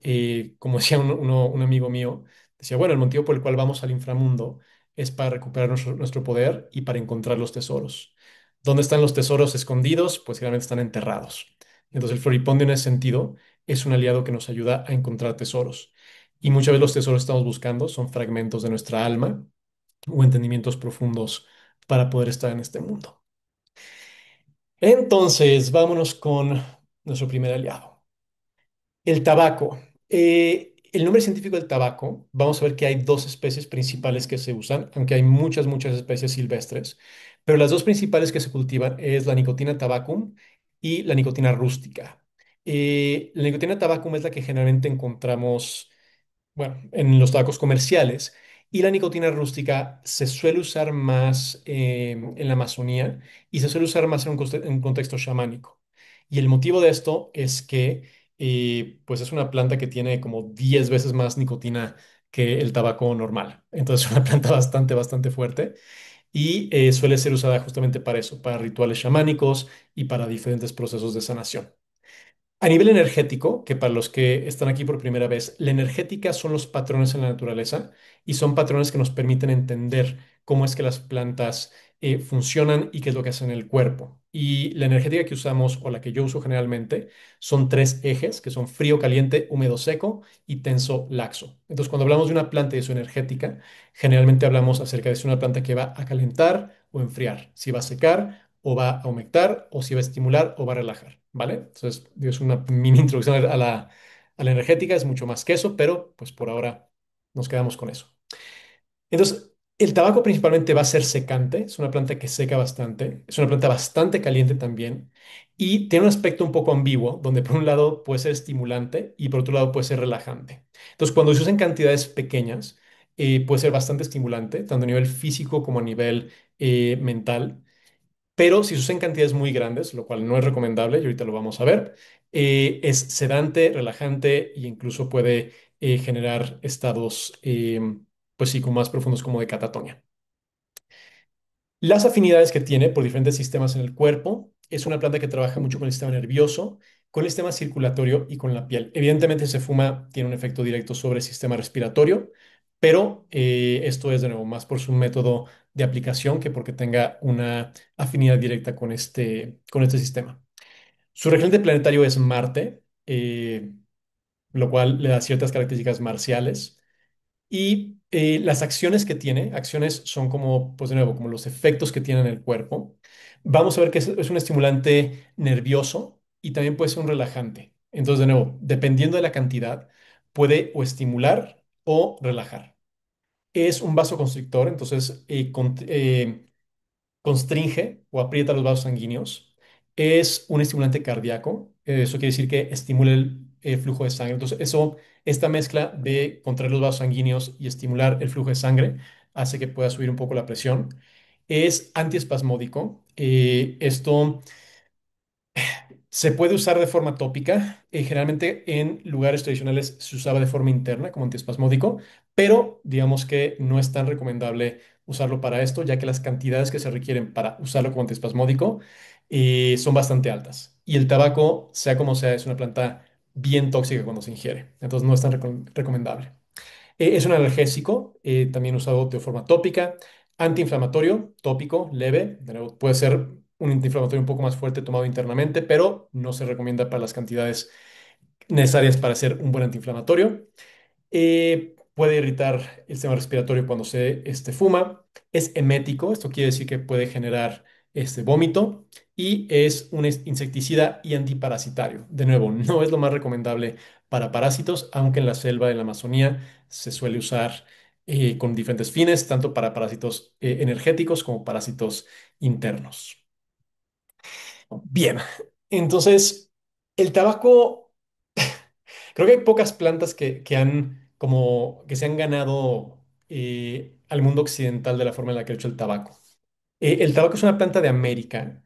como decía un amigo mío, decía, bueno, el motivo por el cual vamos al inframundo es para recuperar nuestro poder y para encontrar los tesoros. ¿Dónde están los tesoros escondidos? Pues generalmente están enterrados. Entonces el floripondio en ese sentido es un aliado que nos ayuda a encontrar tesoros. Y muchas veces los tesoros que estamos buscando son fragmentos de nuestra alma o entendimientos profundos para poder estar en este mundo. Entonces, vámonos con nuestro primer aliado, el tabaco. El nombre científico del tabaco, vamos a ver que hay dos especies principales que se usan, aunque hay muchas, muchas especies silvestres, pero las dos principales que se cultivan es la Nicotina tabacum y la Nicotina rústica. La Nicotina tabacum es la que generalmente encontramos, bueno, en los tabacos comerciales Y la nicotina rústica se suele usar más en la Amazonía y se suele usar más en un contexto chamánico. Y el motivo de esto es que pues es una planta que tiene como 10 veces más nicotina que el tabaco normal. Entonces es una planta bastante fuerte y suele ser usada justamente para eso, para rituales chamánicos y para diferentes procesos de sanación. A nivel energético, que para los que están aquí por primera vez, la energética son los patrones en la naturaleza y son patrones que nos permiten entender cómo es que las plantas funcionan y qué es lo que hacen en el cuerpo. Y la energética que usamos, o la que yo uso generalmente, son tres ejes, que son frío, caliente, húmedo, seco y tenso, laxo. Entonces, cuando hablamos de una planta y de su energética, generalmente hablamos acerca de si una planta que va a calentar o enfriar, si va a secar o va a aumentar o si va a estimular o va a relajar, ¿vale? Entonces, digo, es una mini introducción a la energética, es mucho más que eso, pero pues por ahora nos quedamos con eso. Entonces, el tabaco principalmente va a ser secante, es una planta que seca bastante, es una planta bastante caliente también y tiene un aspecto un poco ambiguo, donde por un lado puede ser estimulante y por otro lado puede ser relajante. Entonces, cuando se usa en cantidades pequeñas, puede ser bastante estimulante, tanto a nivel físico como a nivel mental. Pero si se usa en cantidades muy grandes, lo cual no es recomendable, y ahorita lo vamos a ver, es sedante, relajante e incluso puede generar estados, pues sí, como más profundos como de catatonia. Las afinidades que tiene por diferentes sistemas en el cuerpo, es una planta que trabaja mucho con el sistema nervioso, con el sistema circulatorio y con la piel. Evidentemente, si se fuma, tiene un efecto directo sobre el sistema respiratorio, pero esto es de nuevo más por su método de aplicación que porque tenga una afinidad directa con este sistema. Su regente planetario es Marte, lo cual le da ciertas características marciales. Y las acciones que tiene, acciones son como, pues de nuevo, como los efectos que tiene en el cuerpo. Vamos a ver que es un estimulante nervioso y también puede ser un relajante. Entonces, de nuevo, dependiendo de la cantidad, puede o estimular o relajar. Es un vasoconstrictor, entonces constringe o aprieta los vasos sanguíneos. Es un estimulante cardíaco. Eso quiere decir que estimula el flujo de sangre. Entonces, esta mezcla de contraer los vasos sanguíneos y estimular el flujo de sangre hace que pueda subir un poco la presión. Es antiespasmódico. Esto se puede usar de forma tópica. Generalmente en lugares tradicionales se usaba de forma interna como antiespasmódico, pero digamos que no es tan recomendable usarlo para esto, ya que las cantidades que se requieren para usarlo como antiespasmódico son bastante altas. Y el tabaco, sea como sea, es una planta bien tóxica cuando se ingiere. Entonces no es tan recomendable. Es un analgésico, también usado de forma tópica, antiinflamatorio, tópico, leve. De nuevo, puede ser un antiinflamatorio un poco más fuerte tomado internamente, pero no se recomienda para las cantidades necesarias para ser un buen antiinflamatorio. Puede irritar el sistema respiratorio cuando se fuma. Es emético, esto quiere decir que puede generar vómito. Y es un insecticida y antiparasitario. De nuevo, no es lo más recomendable para parásitos, aunque en la selva, en la Amazonía, se suele usar con diferentes fines, tanto para parásitos energéticos como parásitos internos. Bien, entonces, el tabaco. Creo que hay pocas plantas que se han ganado al mundo occidental de la forma en la que ha hecho el tabaco. El tabaco es una planta de América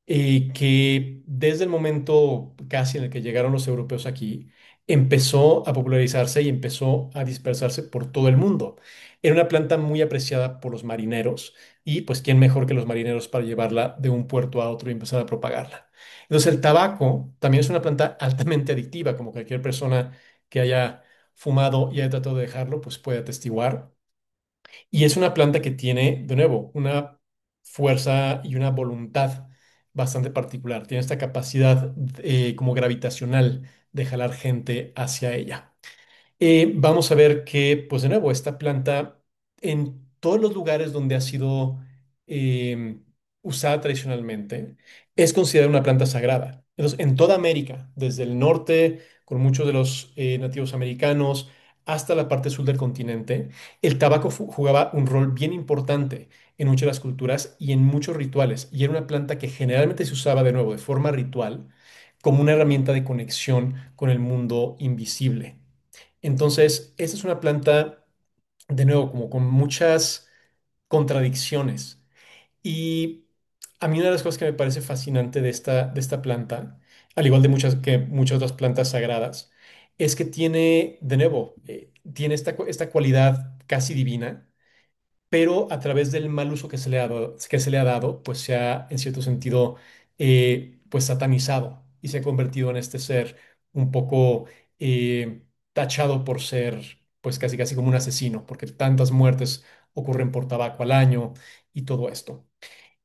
que desde el momento casi en el que llegaron los europeos aquí, empezó a popularizarse y empezó a dispersarse por todo el mundo. Era una planta muy apreciada por los marineros y pues quién mejor que los marineros para llevarla de un puerto a otro y empezar a propagarla. Entonces el tabaco también es una planta altamente adictiva, como cualquier persona que haya fumado y haya tratado de dejarlo, pues puede atestiguar. Y es una planta que tiene, de nuevo, una fuerza y una voluntad bastante particular. Tiene esta capacidad como gravitacional de jalar gente hacia ella. Vamos a ver que, pues de nuevo, esta planta en todos los lugares donde ha sido usada tradicionalmente es considerada una planta sagrada. Entonces, en toda América, desde el norte, con muchos de los nativos americanos, hasta la parte sur del continente, el tabaco jugaba un rol bien importante en muchas de las culturas y en muchos rituales. Y era una planta que generalmente se usaba de nuevo de forma ritual como una herramienta de conexión con el mundo invisible. Entonces, esta es una planta de nuevo, como con muchas contradicciones. Y a mí una de las cosas que me parece fascinante de esta planta, al igual de muchas otras plantas sagradas, es que tiene, de nuevo, tiene esta cualidad casi divina, pero a través del mal uso que se le ha dado, pues se ha, en cierto sentido, pues satanizado y se ha convertido en este ser un poco tachado por ser, pues casi casi como un asesino, porque tantas muertes ocurren por tabaco al año y todo esto.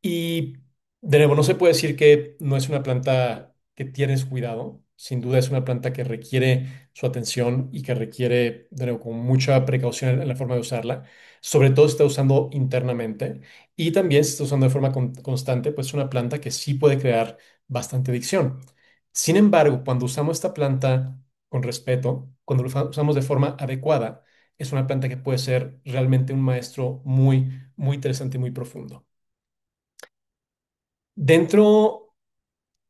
Y de nuevo, no se puede decir que no es una planta que tienes cuidado. Sin duda es una planta que requiere su atención y que requiere, de nuevo, con mucha precaución en la forma de usarla. Sobre todo si está usando internamente y también si está usando de forma constante, pues es una planta que sí puede crear bastante adicción. Sin embargo, cuando usamos esta planta con respeto, cuando lo usamos de forma adecuada, es una planta que puede ser realmente un maestro muy, muy interesante y muy profundo. Dentro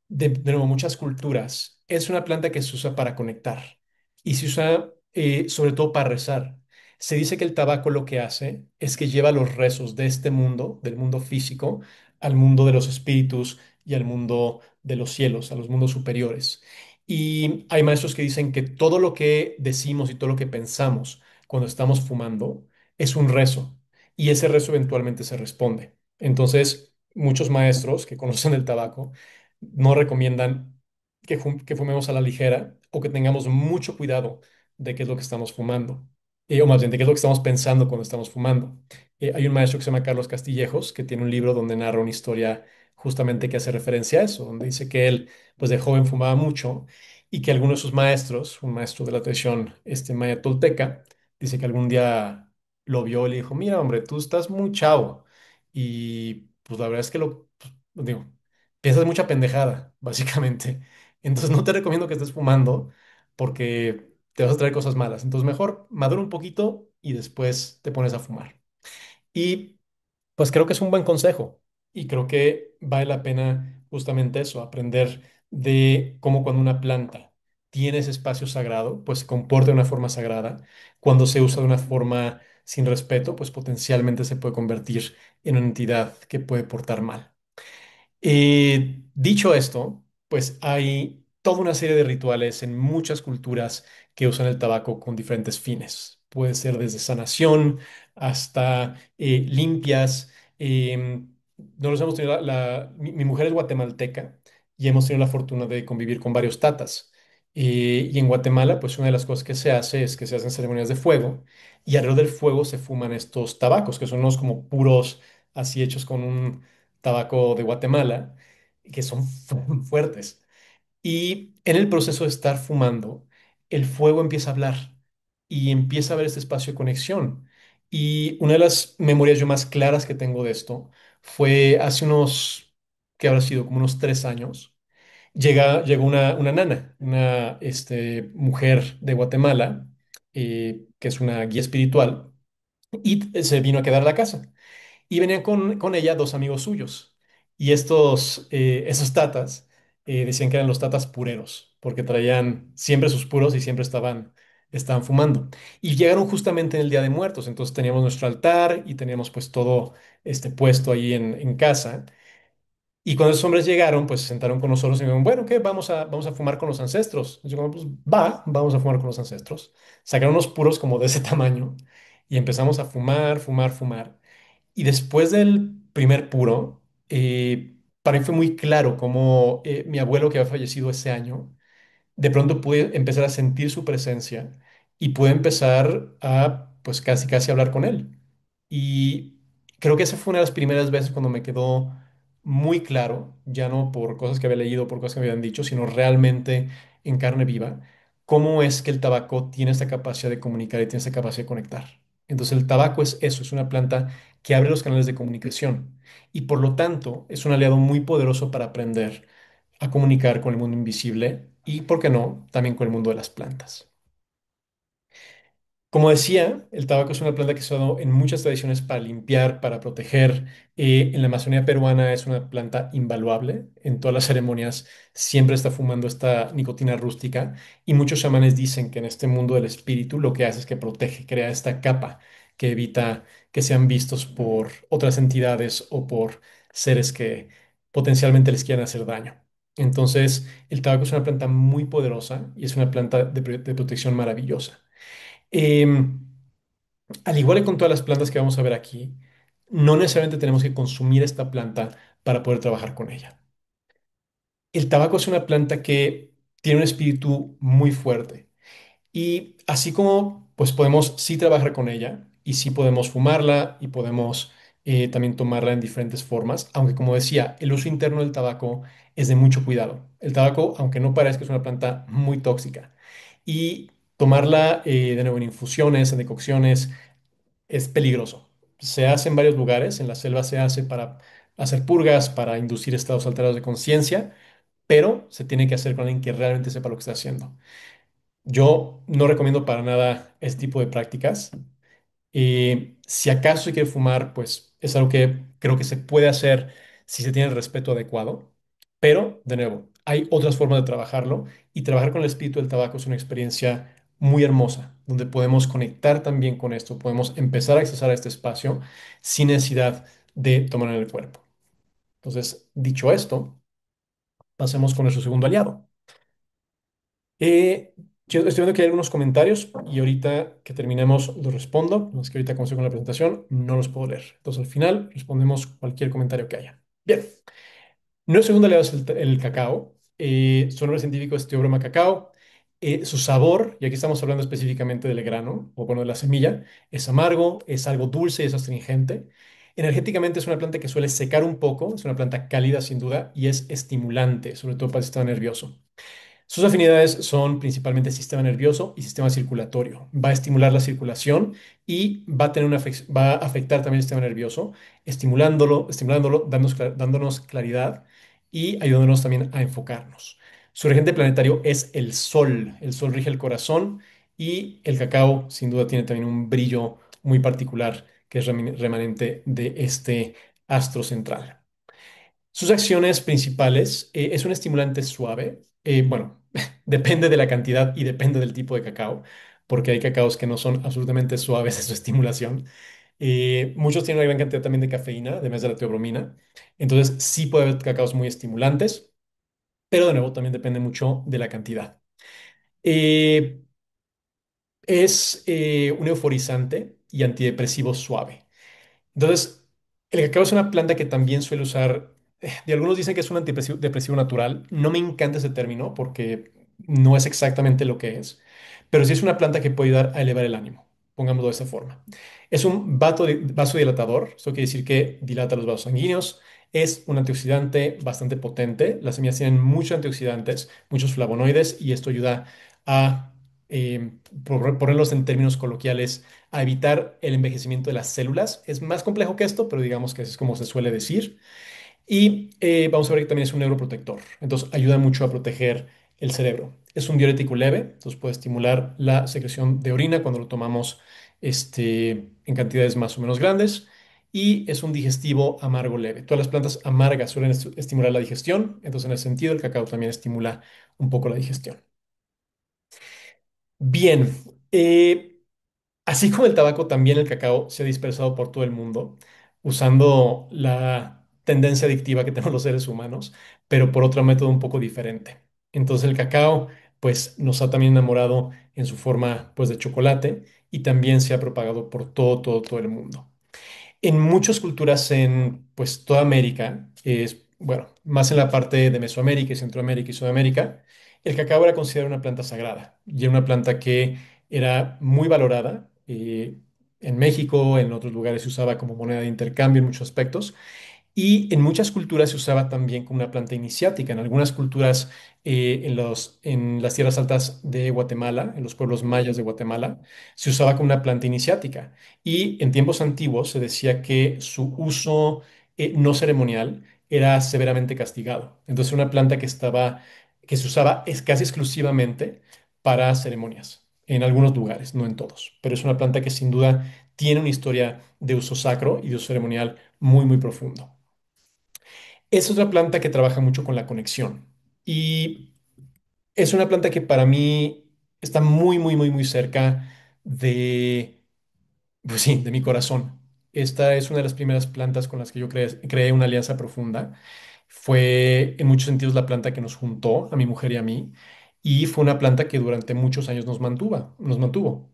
de nuevo, muchas culturas, es una planta que se usa para conectar y se usa sobre todo para rezar. Se dice que el tabaco lo que hace es que lleva los rezos de este mundo, del mundo físico, al mundo de los espíritus y al mundo de los cielos, a los mundos superiores. Y hay maestros que dicen que todo lo que decimos y todo lo que pensamos cuando estamos fumando es un rezo y ese rezo eventualmente se responde. Entonces, muchos maestros que conocen el tabaco no recomiendan que fumemos a la ligera o que tengamos mucho cuidado de qué es lo que estamos fumando, o más bien de qué es lo que estamos pensando cuando estamos fumando. Hay un maestro que se llama Carlos Castillejos que tiene un libro donde narra una historia justamente que hace referencia a eso, donde dice que él, pues de joven fumaba mucho y que algunos de sus maestros, un maestro de la tradición maya tolteca, dice que algún día lo vio y le dijo, mira, hombre, tú estás muy chavo. Y pues la verdad es que digo, piensas mucha pendejada, básicamente. Entonces no te recomiendo que estés fumando porque te vas a traer cosas malas. Entonces mejor madura un poquito y después te pones a fumar. Y pues creo que es un buen consejo y creo que vale la pena justamente eso, aprender de cómo cuando una planta tiene ese espacio sagrado, pues se comporta de una forma sagrada. Cuando se usa de una forma sin respeto, pues potencialmente se puede convertir en una entidad que puede portar mal. Dicho esto, pues hay toda una serie de rituales en muchas culturas que usan el tabaco con diferentes fines. Puede ser desde sanación hasta limpias. Nosotros hemos tenido mi mujer es guatemalteca y hemos tenido la fortuna de convivir con varios tatas. Y en Guatemala, pues una de las cosas que se hace es que se hacen ceremonias de fuego y alrededor del fuego se fuman estos tabacos, que son unos como puros, así hechos con un tabaco de Guatemala, que son fuertes. Y en el proceso de estar fumando, el fuego empieza a hablar y empieza a haber este espacio de conexión. Y una de las memorias yo más claras que tengo de esto fue hace unos, que habrá sido como unos 3 años. Llegó una nana, una mujer de Guatemala, que es una guía espiritual, y se vino a quedar a la casa. Y venían con ella dos amigos suyos. Y esos tatas decían que eran los tatas pureros, porque traían siempre sus puros y siempre estaban fumando. Y llegaron justamente en el Día de Muertos, entonces teníamos nuestro altar y teníamos pues todo puesto ahí en casa. Y cuando esos hombres llegaron, pues se sentaron con nosotros y me dijeron, bueno, ¿qué? Vamos a fumar con los ancestros. Y yo, como, pues vamos a fumar con los ancestros. Sacaron unos puros como de ese tamaño y empezamos a fumar, fumar, fumar. Y después del primer puro, para mí fue muy claro cómo mi abuelo que había fallecido ese año, de pronto pude empezar a sentir su presencia y pude empezar a, pues casi, casi hablar con él. Y creo que esa fue una de las primeras veces cuando me quedó muy claro, ya no por cosas que había leído, por cosas que me habían dicho, sino realmente en carne viva, cómo es que el tabaco tiene esta capacidad de comunicar y tiene esta capacidad de conectar. Entonces el tabaco es eso, es una planta que abre los canales de comunicación y por lo tanto es un aliado muy poderoso para aprender a comunicar con el mundo invisible y, ¿por qué no?, también con el mundo de las plantas. Como decía, el tabaco es una planta que se ha usado en muchas tradiciones para limpiar, para proteger. En la Amazonía peruana es una planta invaluable. En todas las ceremonias siempre está fumando esta nicotina rústica y muchos chamanes dicen que en este mundo del espíritu lo que hace es que protege, crea esta capa que evita que sean vistos por otras entidades o por seres que potencialmente les quieran hacer daño. Entonces, el tabaco es una planta muy poderosa y es una planta de protección maravillosa. Em, Al igual que con todas las plantas que vamos a ver aquí, no necesariamente tenemos que consumir esta planta para poder trabajar con ella. El tabaco es una planta que tiene un espíritu muy fuerte y así como pues podemos sí trabajar con ella y sí podemos fumarla y podemos también tomarla en diferentes formas, aunque como decía, el uso interno del tabaco es de mucho cuidado. El tabaco, aunque no parezca, es una planta muy tóxica y tomarla de nuevo en infusiones, en decocciones, es peligroso. Se hace en varios lugares, en la selva se hace para hacer purgas, para inducir estados alterados de conciencia, pero se tiene que hacer con alguien que realmente sepa lo que está haciendo. Yo no recomiendo para nada este tipo de prácticas. Si acaso se quiere fumar, pues es algo que creo que se puede hacer si se tiene el respeto adecuado. Pero, de nuevo, hay otras formas de trabajarlo y trabajar con el espíritu del tabaco es una experiencia muy hermosa, donde podemos conectar también con esto, podemos empezar a accesar a este espacio sin necesidad de tomar en el cuerpo. Entonces, dicho esto, pasemos con nuestro segundo aliado. Eh, yo estoy viendo que hay algunos comentarios y ahorita que terminemos los respondo. No es que ahorita como estoy con la presentación no los puedo leer. Entonces al final respondemos cualquier comentario que haya. Bien, nuestro segundo aliado es el cacao. Su nombre científico es Theobroma cacao. Su sabor, y aquí estamos hablando específicamente del grano, o bueno, de la semilla, es amargo, es algo dulce, es astringente. Energéticamente es una planta que suele secar un poco, es una planta cálida sin duda y es estimulante, sobre todo para el sistema nervioso. Sus afinidades son principalmente sistema nervioso y sistema circulatorio. Va a estimular la circulación y va a tener va a afectar también el sistema nervioso, estimulándolo, dándonos claridad y ayudándonos también a enfocarnos. Su regente planetario es el Sol. El Sol rige el corazón y el cacao sin duda tiene también un brillo muy particular que es remanente de este astro central. Sus acciones principales es un estimulante suave. Bueno, depende de la cantidad y depende del tipo de cacao, porque hay cacaos que no son absolutamente suaves en su estimulación. Muchos tienen una gran cantidad también de cafeína, además de la teobromina. Entonces, sí puede haber cacaos muy estimulantes, pero de nuevo también depende mucho de la cantidad. Eh, es un euforizante y antidepresivo suave. Entonces, el cacao es una planta que también suele usar, de algunos dicen que es un antidepresivo depresivo natural. No me encanta ese término porque no es exactamente lo que es, pero sí es una planta que puede ayudar a elevar el ánimo, pongámoslo de esta forma. Es un vasodilatador, esto quiere decir que dilata los vasos sanguíneos. Es un antioxidante bastante potente. Las semillas tienen muchos antioxidantes, muchos flavonoides, y esto ayuda a, ponerlos en términos coloquiales, a evitar el envejecimiento de las células. Es más complejo que esto, pero digamos que es como se suele decir. Y vamos a ver que también es un neuroprotector. Entonces ayuda mucho a proteger el cerebro. Es un diurético leve, entonces puede estimular la secreción de orina cuando lo tomamos en cantidades más o menos grandes. Y es un digestivo amargo leve. Todas las plantas amargas suelen estimular la digestión, entonces en ese sentido el cacao también estimula un poco la digestión. Bien, eh, así como el tabaco, también el cacao se ha dispersado por todo el mundo, usando la tendencia adictiva que tenemos los seres humanos, pero por otro método un poco diferente. Entonces el cacao, pues, nos ha también enamorado en su forma, pues, de chocolate y también se ha propagado por todo el mundo. En muchas culturas en pues toda América, bueno, más en la parte de Mesoamérica y Centroamérica y Sudamérica, el cacao era considerado una planta sagrada y era una planta que era muy valorada. En México, en otros lugares se usaba como moneda de intercambio en muchos aspectos. Y en muchas culturas se usaba también como una planta iniciática. En algunas culturas, en las tierras altas de Guatemala, en los pueblos mayas de Guatemala, se usaba como una planta iniciática. Y en tiempos antiguos se decía que su uso no ceremonial era severamente castigado. Entonces, una planta que se usaba es casi exclusivamente para ceremonias, en algunos lugares, no en todos. Pero es una planta que sin duda tiene una historia de uso sacro y de uso ceremonial muy profundo. Es otra planta que trabaja mucho con la conexión y es una planta que para mí está muy cerca de pues sí, de mi corazón. Esta es una de las primeras plantas con las que yo creé una alianza profunda. Fue en muchos sentidos la planta que nos juntó a mi mujer y a mí, y fue una planta que durante muchos años nos mantuvo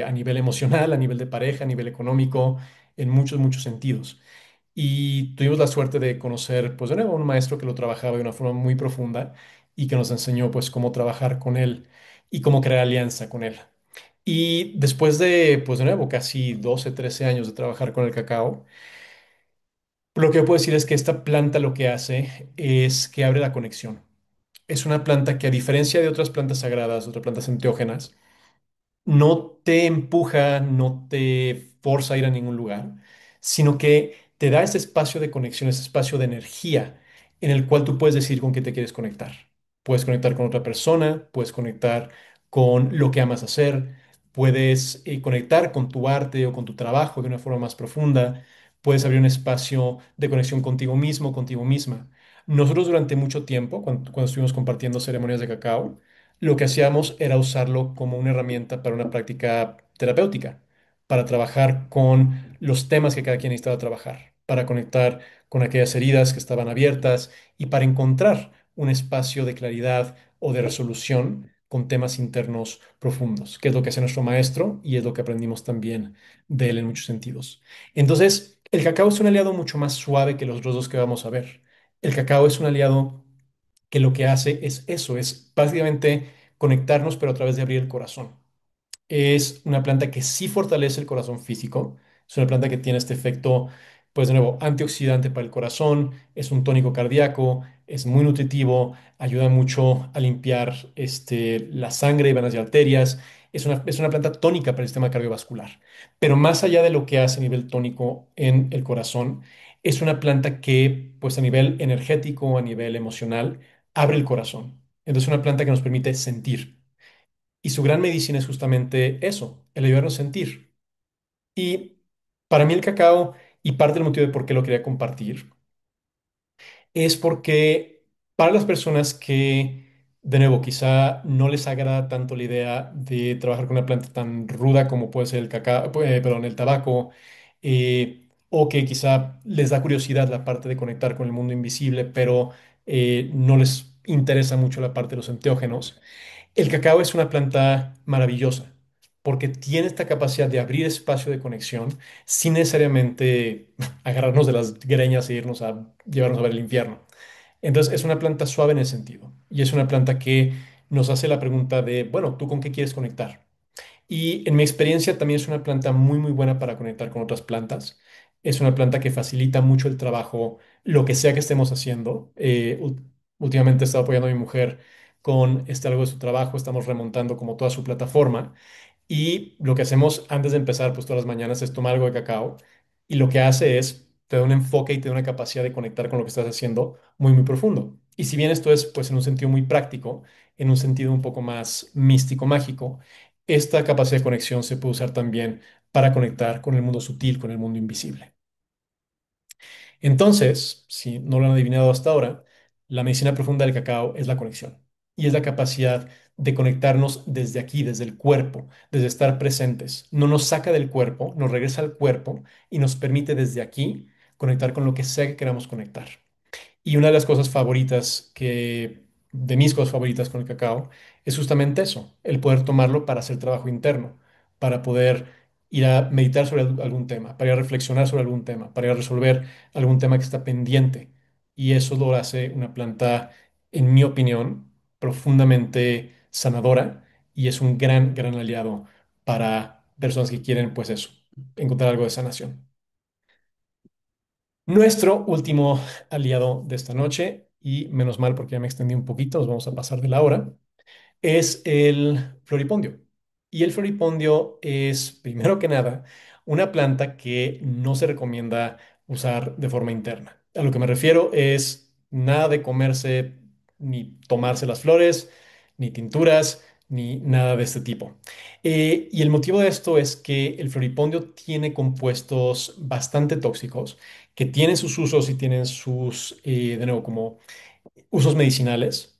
a nivel emocional, a nivel de pareja, a nivel económico, en muchos, muchos sentidos. Y tuvimos la suerte de conocer, pues de nuevo, a un maestro que lo trabajaba de una forma muy profunda y que nos enseñó, pues, cómo trabajar con él y cómo crear alianza con él. Y después de, pues de nuevo, casi 12 13 años de trabajar con el cacao, lo que yo puedo decir es que esta planta lo que hace es que abre la conexión. Es una planta que, a diferencia de otras plantas sagradas, otras plantas enteógenas, no te empuja, no te forza a ir a ningún lugar, sino que te da ese espacio de conexión, ese espacio de energía en el cual tú puedes decidir con qué te quieres conectar. Puedes conectar con otra persona, puedes conectar con lo que amas hacer, puedes conectar con tu arte o con tu trabajo de una forma más profunda, puedes abrir un espacio de conexión contigo mismo, contigo misma. Nosotros durante mucho tiempo, cuando estuvimos compartiendo ceremonias de cacao, lo que hacíamos era usarlo como una herramienta para una práctica terapéutica, para trabajar con los temas que cada quien necesitaba trabajar, para conectar con aquellas heridas que estaban abiertas y para encontrar un espacio de claridad o de resolución con temas internos profundos, que es lo que hace nuestro maestro y es lo que aprendimos también de él en muchos sentidos. Entonces, el cacao es un aliado mucho más suave que los otros dos que vamos a ver. El cacao es un aliado que lo que hace es eso, es básicamente conectarnos, pero a través de abrir el corazón. Es una planta que sí fortalece el corazón físico, es una planta que tiene este efecto, pues de nuevo, antioxidante para el corazón, es un tónico cardíaco, es muy nutritivo, ayuda mucho a limpiar la sangre, venas y arterias, es una planta tónica para el sistema cardiovascular. Pero más allá de lo que hace a nivel tónico en el corazón, es una planta que, pues a nivel energético, a nivel emocional, abre el corazón. Entonces, es una planta que nos permite sentir. Y su gran medicina es justamente eso, el ayudarnos a sentir. Y para mí el cacao, y parte del motivo de por qué lo quería compartir, es porque para las personas que, de nuevo, quizá no les agrada tanto la idea de trabajar con una planta tan ruda como puede ser el cacao, perdón, el tabaco, o que quizá les da curiosidad la parte de conectar con el mundo invisible, pero no les interesa mucho la parte de los enteógenos. El cacao es una planta maravillosa porque tiene esta capacidad de abrir espacio de conexión sin necesariamente agarrarnos de las greñas e irnos a llevarnos a ver el infierno. Entonces es una planta suave en ese sentido y es una planta que nos hace la pregunta de, bueno, ¿tú con qué quieres conectar? Y en mi experiencia también es una planta muy, muy buena para conectar con otras plantas. Es una planta que facilita mucho el trabajo, lo que sea que estemos haciendo. Últimamente he estado apoyando a mi mujer con algo de su trabajo, estamos remontando como toda su plataforma. Y lo que hacemos antes de empezar, pues todas las mañanas es tomar algo de cacao. Y lo que hace es, te da un enfoque y te da una capacidad de conectar con lo que estás haciendo muy, muy profundo. Y si bien esto es, pues en un sentido muy práctico, en un sentido un poco más místico, mágico, esta capacidad de conexión se puede usar también para conectar con el mundo sutil, con el mundo invisible. Entonces, si no lo han adivinado hasta ahora, la medicina profunda del cacao es la conexión y es la capacidad de conectarnos desde aquí, desde el cuerpo, desde estar presentes. No nos saca del cuerpo, nos regresa al cuerpo y nos permite desde aquí conectar con lo que sea que queramos conectar. Y una de las cosas favoritas de mis cosas favoritas con el cacao, es justamente eso, el poder tomarlo para hacer trabajo interno, para poder ir a meditar sobre algún tema, para ir a reflexionar sobre algún tema, para ir a resolver algún tema que está pendiente. Y eso lo hace una planta, en mi opinión, profundamente sanadora y es un gran, gran aliado para personas que quieren, pues eso, encontrar algo de sanación. Nuestro último aliado de esta noche, y menos mal porque ya me extendí un poquito, nos vamos a pasar de la hora, es el floripondio. Y el floripondio es, primero que nada, una planta que no se recomienda usar de forma interna. A lo que me refiero es nada de comerse ni tomarse las flores, ni tinturas, ni nada de este tipo. Y el motivo de esto es que el floripondio tiene compuestos bastante tóxicos que tienen sus usos y tienen sus, de nuevo, como usos medicinales,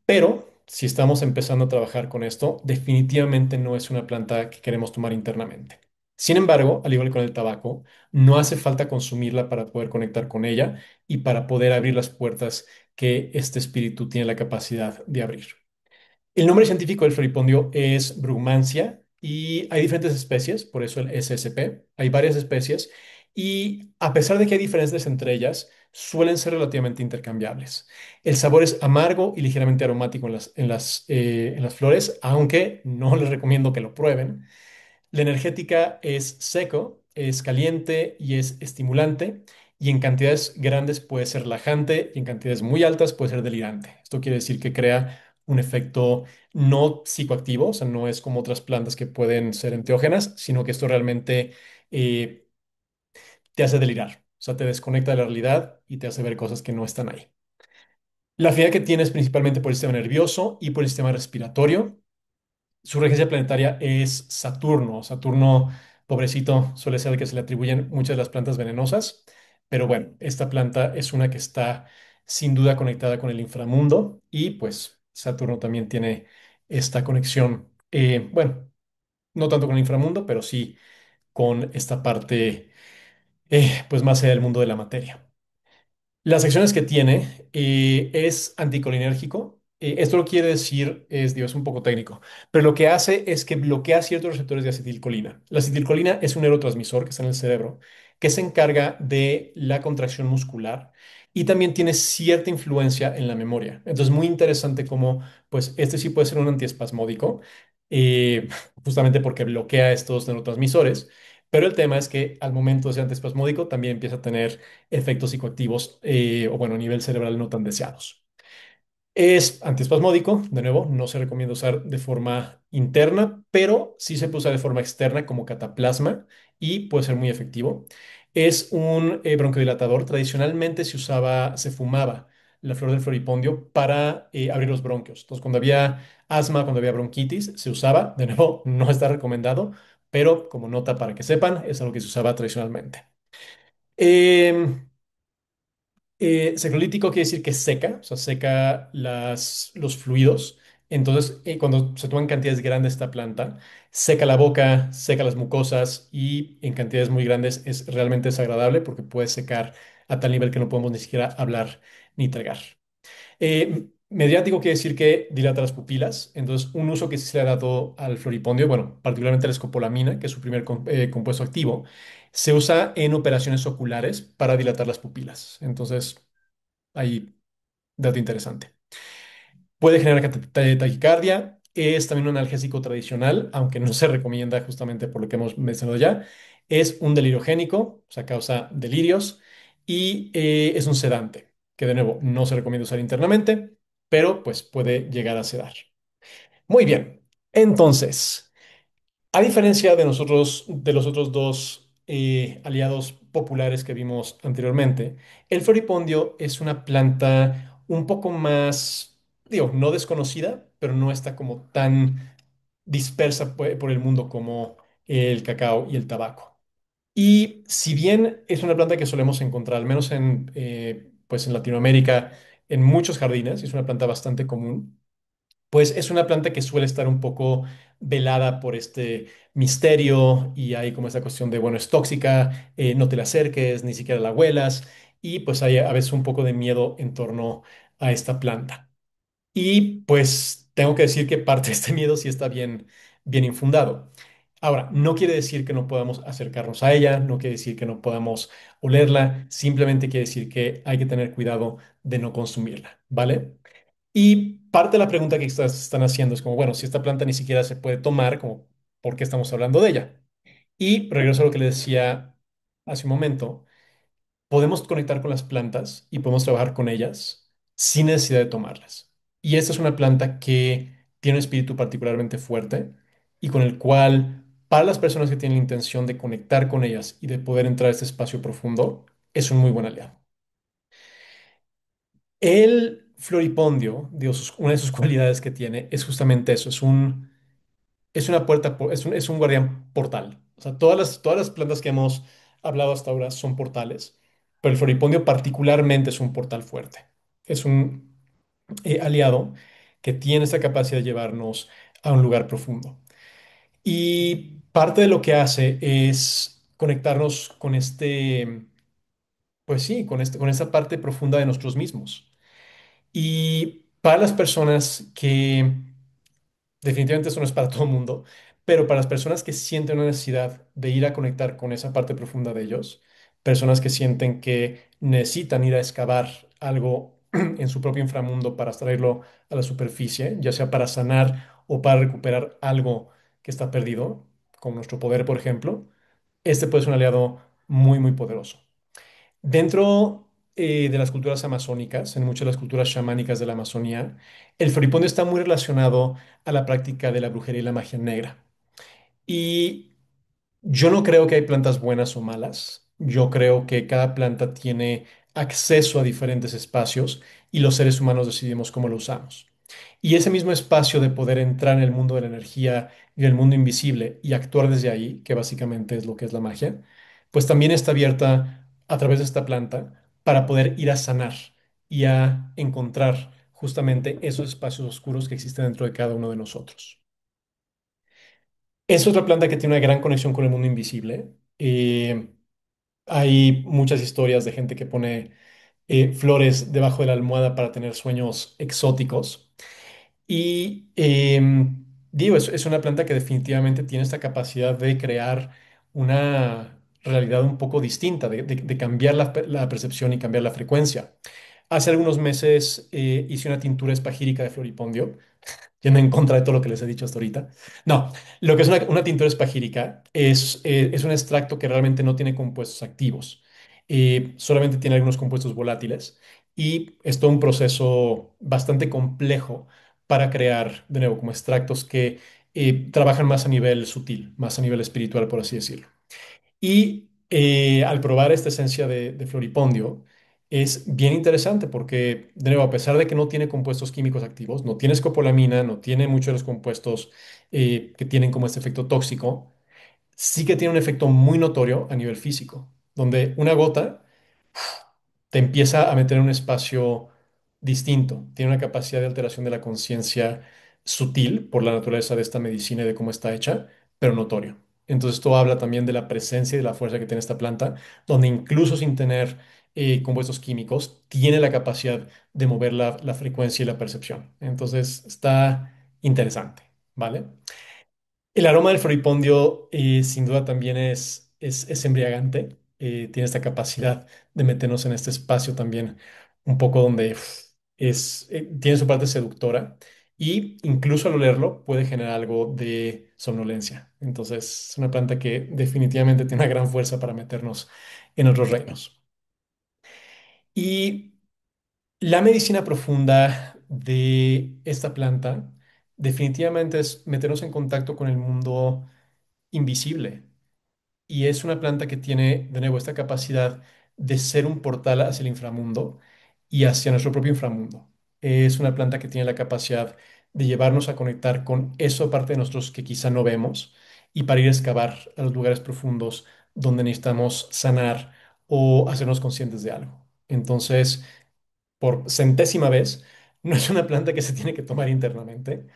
pero si estamos empezando a trabajar con esto, definitivamente no es una planta que queremos tomar internamente. Sin embargo, al igual que con el tabaco, no hace falta consumirla para poder conectar con ella y para poder abrir las puertas que este espíritu tiene la capacidad de abrir. El nombre científico del floripondio es Brugmansia y hay diferentes especies, por eso el SSP. Hay varias especies y a pesar de que hay diferencias entre ellas, suelen ser relativamente intercambiables. El sabor es amargo y ligeramente aromático en las flores, aunque no les recomiendo que lo prueben. La energética es seco, es caliente y es estimulante, y en cantidades grandes puede ser relajante y en cantidades muy altas puede ser delirante. Esto quiere decir que crea un efecto no psicoactivo, o sea, no es como otras plantas que pueden ser enteógenas, sino que esto realmente eh, te hace delirar, o sea, te desconecta de la realidad y te hace ver cosas que no están ahí. La afinidad que tiene es principalmente por el sistema nervioso y por el sistema respiratorio. Su regencia planetaria es Saturno. Saturno, pobrecito, suele ser el que se le atribuyen muchas de las plantas venenosas, pero bueno, esta planta es una que está sin duda conectada con el inframundo y pues Saturno también tiene esta conexión, bueno, no tanto con el inframundo, pero sí con esta parte, pues más allá del mundo de la materia. Las acciones que tiene es anticolinérgico. Esto lo quiere decir, es, digo, es un poco técnico, pero lo que hace es que bloquea ciertos receptores de acetilcolina. La acetilcolina es un neurotransmisor que está en el cerebro, que se encarga de la contracción muscular y también tiene cierta influencia en la memoria. Entonces, muy interesante cómo, pues, este sí puede ser un antiespasmódico, eh, justamente porque bloquea estos neurotransmisores. Pero el tema es que al momento de ser antiespasmódico también empieza a tener efectos psicoactivos o bueno, a nivel cerebral no tan deseados. Es antiespasmódico, de nuevo, no se recomienda usar de forma interna, pero sí se puede usar de forma externa como cataplasma y puede ser muy efectivo. Es un broncodilatador. Tradicionalmente se fumaba la flor del floripondio para abrir los bronquios. Entonces, cuando había asma, cuando había bronquitis, se usaba. De nuevo, no está recomendado, pero como nota para que sepan, es algo que se usaba tradicionalmente. Em, Secrolítico quiere decir que seca, o sea, seca los fluidos. Entonces, cuando se toman cantidades grandes de esta planta, seca la boca, seca las mucosas y en cantidades muy grandes es realmente desagradable porque puede secar a tal nivel que no podemos ni siquiera hablar ni tragar. Mediático quiere decir que dilata las pupilas. Entonces, un uso que sí se le ha dado al floripondio, bueno, particularmente la escopolamina, que es su primer compuesto activo, se usa en operaciones oculares para dilatar las pupilas. Entonces, ahí, dato interesante. Puede generar taquicardia. Es también un analgésico tradicional, aunque no se recomienda justamente por lo que hemos mencionado ya. Es un deliriogénico, o sea, causa delirios. Y es un sedante, que de nuevo no se recomienda usar internamente, pero pues puede llegar a sedar. Muy bien. Entonces, a diferencia de nosotros, de los otros dos aliados populares que vimos anteriormente, el floripondio es una planta un poco más, digo, no desconocida, pero no está como tan dispersa por el mundo como el cacao y el tabaco. Y si bien es una planta que solemos encontrar, al menos pues en Latinoamérica, en muchos jardines, es una planta bastante común, pues es una planta que suele estar un poco velada por este misterio y hay como esta cuestión de, bueno, es tóxica, no te la acerques, ni siquiera la huelas y pues hay a veces un poco de miedo en torno a esta planta. Y pues tengo que decir que parte de este miedo sí está bien infundado. Ahora, no quiere decir que no podamos acercarnos a ella, no quiere decir que no podamos olerla, simplemente quiere decir que hay que tener cuidado de no consumirla, ¿vale? Y parte de la pregunta que están haciendo es como, bueno, si esta planta ni siquiera se puede tomar, como, ¿por qué estamos hablando de ella? Y regreso a lo que le decía hace un momento, podemos conectar con las plantas y podemos trabajar con ellas sin necesidad de tomarlas. Y esta es una planta que tiene un espíritu particularmente fuerte y con el cual, para las personas que tienen la intención de conectar con ellas y de poder entrar a este espacio profundo, es un muy buen aliado. El floripondio, digo, una de sus cualidades que tiene es justamente eso, es una puerta, es un guardián portal. O sea, todas las plantas que hemos hablado hasta ahora son portales, pero el floripondio particularmente es un portal fuerte. Es un aliado que tiene esa capacidad de llevarnos a un lugar profundo. Y parte de lo que hace es conectarnos con pues sí, con esta parte profunda de nosotros mismos. Y para las personas que definitivamente eso no es para todo el mundo, pero para las personas que sienten una necesidad de ir a conectar con esa parte profunda de ellos, personas que sienten que necesitan ir a excavar algo en su propio inframundo para traerlo a la superficie, ya sea para sanar o para recuperar algo que está perdido, como nuestro poder, por ejemplo, este puede ser un aliado muy, muy poderoso. Dentro de las culturas amazónicas, en muchas de las culturas chamánicas de la Amazonía, el floripondio está muy relacionado a la práctica de la brujería y la magia negra. Y yo no creo que hay plantas buenas o malas. Yo creo que cada planta tiene acceso a diferentes espacios y los seres humanos decidimos cómo lo usamos. Y ese mismo espacio de poder entrar en el mundo de la energía y el mundo invisible y actuar desde ahí, que básicamente es lo que es la magia, pues también está abierta a través de esta planta para poder ir a sanar y a encontrar justamente esos espacios oscuros que existen dentro de cada uno de nosotros. Es otra planta que tiene una gran conexión con el mundo invisible. Hay muchas historias de gente que pone flores debajo de la almohada para tener sueños exóticos. Y digo, es una planta que definitivamente tiene esta capacidad de crear una realidad un poco distinta, de cambiar la percepción y cambiar la frecuencia. Hace algunos meses hice una tintura espagírica de floripondio, yendo en contra de todo lo que les he dicho hasta ahorita. No, lo que es una tintura espagírica es un extracto que realmente no tiene compuestos activos, solamente tiene algunos compuestos volátiles y es todo un proceso bastante complejo para crear, de nuevo, como extractos que trabajan más a nivel sutil, más a nivel espiritual, por así decirlo. Y al probar esta esencia de floripondio, es bien interesante porque, de nuevo, a pesar de que no tiene compuestos químicos activos, no tiene escopolamina, no tiene muchos de los compuestos que tienen como este efecto tóxico, sí que tiene un efecto muy notorio a nivel físico, donde una gota te empieza a meter en un espacio distinto. Tiene una capacidad de alteración de la conciencia sutil por la naturaleza de esta medicina y de cómo está hecha, pero notorio. Entonces esto habla también de la presencia y de la fuerza que tiene esta planta, donde incluso sin tener compuestos químicos, tiene la capacidad de mover la frecuencia y la percepción. Entonces está interesante, ¿vale? El aroma del floripondio sin duda también es embriagante. Tiene esta capacidad de meternos en este espacio también un poco donde tiene su parte seductora y incluso al olerlo puede generar algo de somnolencia. Entonces es una planta que definitivamente tiene una gran fuerza para meternos en otros reinos. Y la medicina profunda de esta planta definitivamente es meternos en contacto con el mundo invisible. Y es una planta que tiene, de nuevo, esta capacidad de ser un portal hacia el inframundo y hacia nuestro propio inframundo. Es una planta que tiene la capacidad de llevarnos a conectar con eso aparte de nosotros que quizá no vemos y para ir a excavar a los lugares profundos donde necesitamos sanar o hacernos conscientes de algo. Entonces, por centésima vez, no es una planta que se tiene que tomar internamente,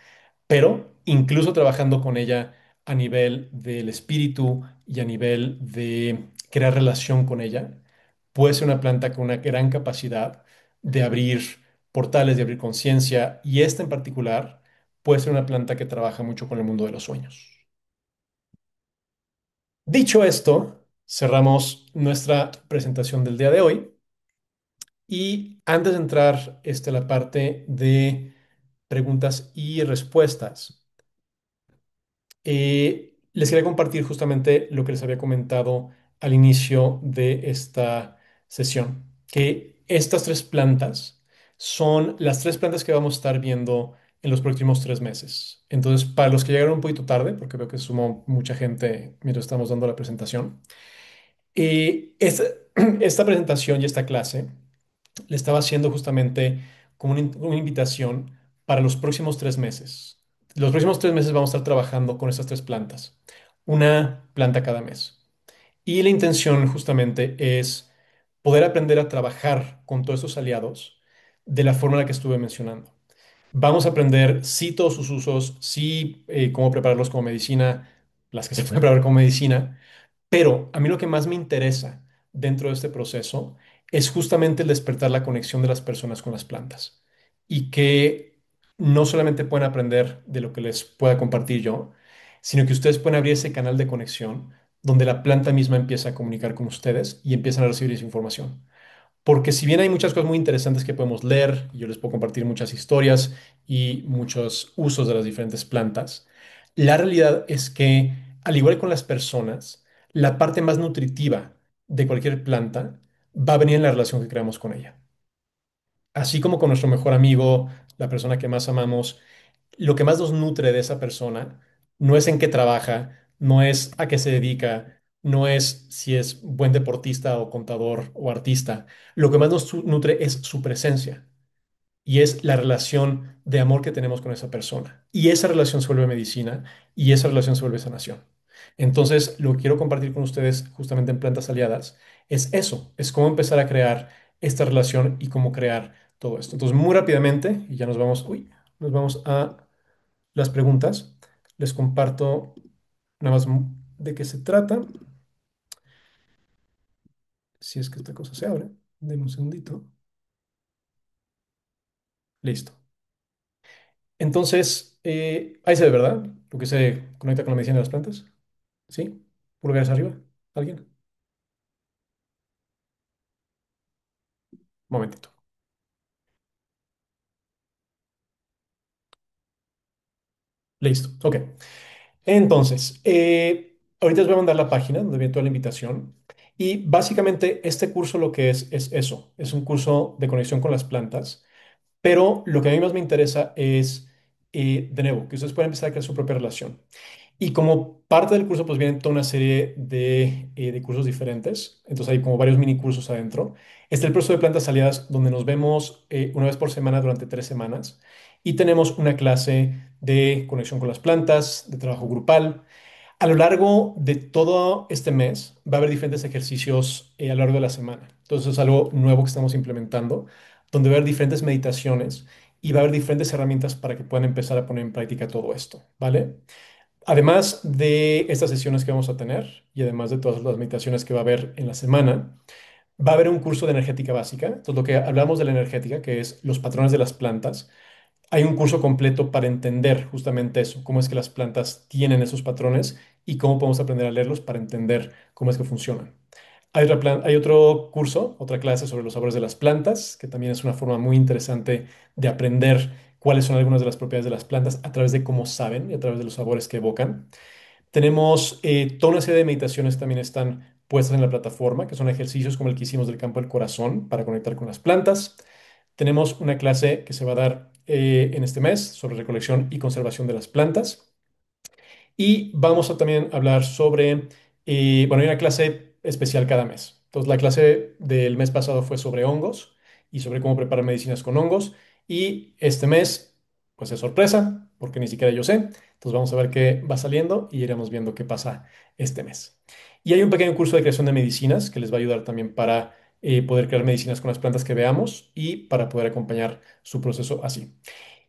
pero incluso trabajando con ella a nivel del espíritu y a nivel de crear relación con ella, puede ser una planta con una gran capacidad de abrir portales, de abrir conciencia, y esta en particular puede ser una planta que trabaja mucho con el mundo de los sueños. Dicho esto, cerramos nuestra presentación del día de hoy y antes de entrar a la parte de preguntas y respuestas, les quería compartir justamente lo que les había comentado al inicio de esta sesión, que estas tres plantas son las tres plantas que vamos a estar viendo en los próximos 3 meses. Entonces, para los que llegaron un poquito tarde, porque veo que sumó mucha gente mientras estamos dando la presentación, esta presentación y esta clase le estaba haciendo justamente como una invitación para los próximos 3 meses. Los próximos 3 meses vamos a estar trabajando con estas tres plantas, una planta cada mes. Y la intención justamente es poder aprender a trabajar con todos estos aliados de la forma en la que estuve mencionando. Vamos a aprender sí todos sus usos, sí cómo prepararlos como medicina, las que se pueden preparar como medicina, pero a mí lo que más me interesa dentro de este proceso es justamente el despertar la conexión de las personas con las plantas y que no solamente pueden aprender de lo que les pueda compartir yo, sino que ustedes pueden abrir ese canal de conexión donde la planta misma empieza a comunicar con ustedes y empiezan a recibir esa información. Porque si bien hay muchas cosas muy interesantes que podemos leer, y yo les puedo compartir muchas historias y muchos usos de las diferentes plantas, la realidad es que, al igual que con las personas, la parte más nutritiva de cualquier planta va a venir en la relación que creamos con ella. Así como con nuestro mejor amigo, la persona que más amamos, lo que más nos nutre de esa persona no es en qué trabaja, no es a qué se dedica, no es si es buen deportista o contador o artista. Lo que más nos nutre es su presencia y es la relación de amor que tenemos con esa persona. Y esa relación se vuelve medicina y esa relación se vuelve sanación. Entonces, lo que quiero compartir con ustedes justamente en Plantas Aliadas es eso, es cómo empezar a crear esta relación y cómo crear todo esto. Entonces, muy rápidamente, y ya nos vamos, nos vamos a las preguntas. Les comparto nada más de qué se trata, si es que esta cosa se abre. Denme un segundito. Listo. Entonces, ahí se ve, ¿verdad? Lo que se conecta con la medicina de las plantas. ¿Sí? Pulgares arriba. ¿Alguien? Momentito. Listo. Ok. Entonces, ahorita les voy a mandar la página donde viene toda la invitación. Y básicamente este curso lo que es eso. Es un curso de conexión con las plantas. Pero lo que a mí más me interesa es, de nuevo, que ustedes puedan empezar a crear su propia relación. Y como parte del curso, pues vienen toda una serie de cursos diferentes. Entonces hay como varios mini cursos adentro. Está el proceso de plantas aliadas, donde nos vemos una vez por semana durante 3 semanas. Y tenemos una clase de conexión con las plantas, de trabajo grupal. A lo largo de todo este mes va a haber diferentes ejercicios a lo largo de la semana. Entonces es algo nuevo que estamos implementando, donde va a haber diferentes meditaciones y va a haber diferentes herramientas para que puedan empezar a poner en práctica todo esto, ¿vale? Además de estas sesiones que vamos a tener y además de todas las meditaciones que va a haber en la semana, va a haber un curso de energética básica. Entonces, lo que hablamos de la energética, que es los patrones de las plantas, hay un curso completo para entender justamente eso, cómo es que las plantas tienen esos patrones y cómo podemos aprender a leerlos para entender cómo es que funcionan. Hay otro curso, otra clase sobre los sabores de las plantas, que también es una forma muy interesante de aprender cuáles son algunas de las propiedades de las plantas a través de cómo saben y a través de los sabores que evocan. Tenemos toda una serie de meditaciones que también están puestas en la plataforma, que son ejercicios como el que hicimos del campo del corazón para conectar con las plantas. Tenemos una clase que se va a dar en este mes sobre recolección y conservación de las plantas. Y vamos a también hablar sobre, bueno, hay una clase especial cada mes. Entonces, la clase del mes pasado fue sobre hongos y sobre cómo preparar medicinas con hongos. Y este mes, pues es sorpresa, porque ni siquiera yo sé. Entonces, vamos a ver qué va saliendo y iremos viendo qué pasa este mes. Y hay un pequeño curso de creación de medicinas que les va a ayudar también para poder crear medicinas con las plantas que veamos y para poder acompañar su proceso así.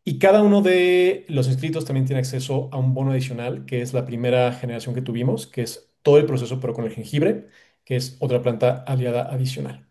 Y cada uno de los inscritos también tiene acceso a un bono adicional, que es la primera generación que tuvimos, que es todo el proceso, pero con el jengibre, que es otra planta aliada adicional.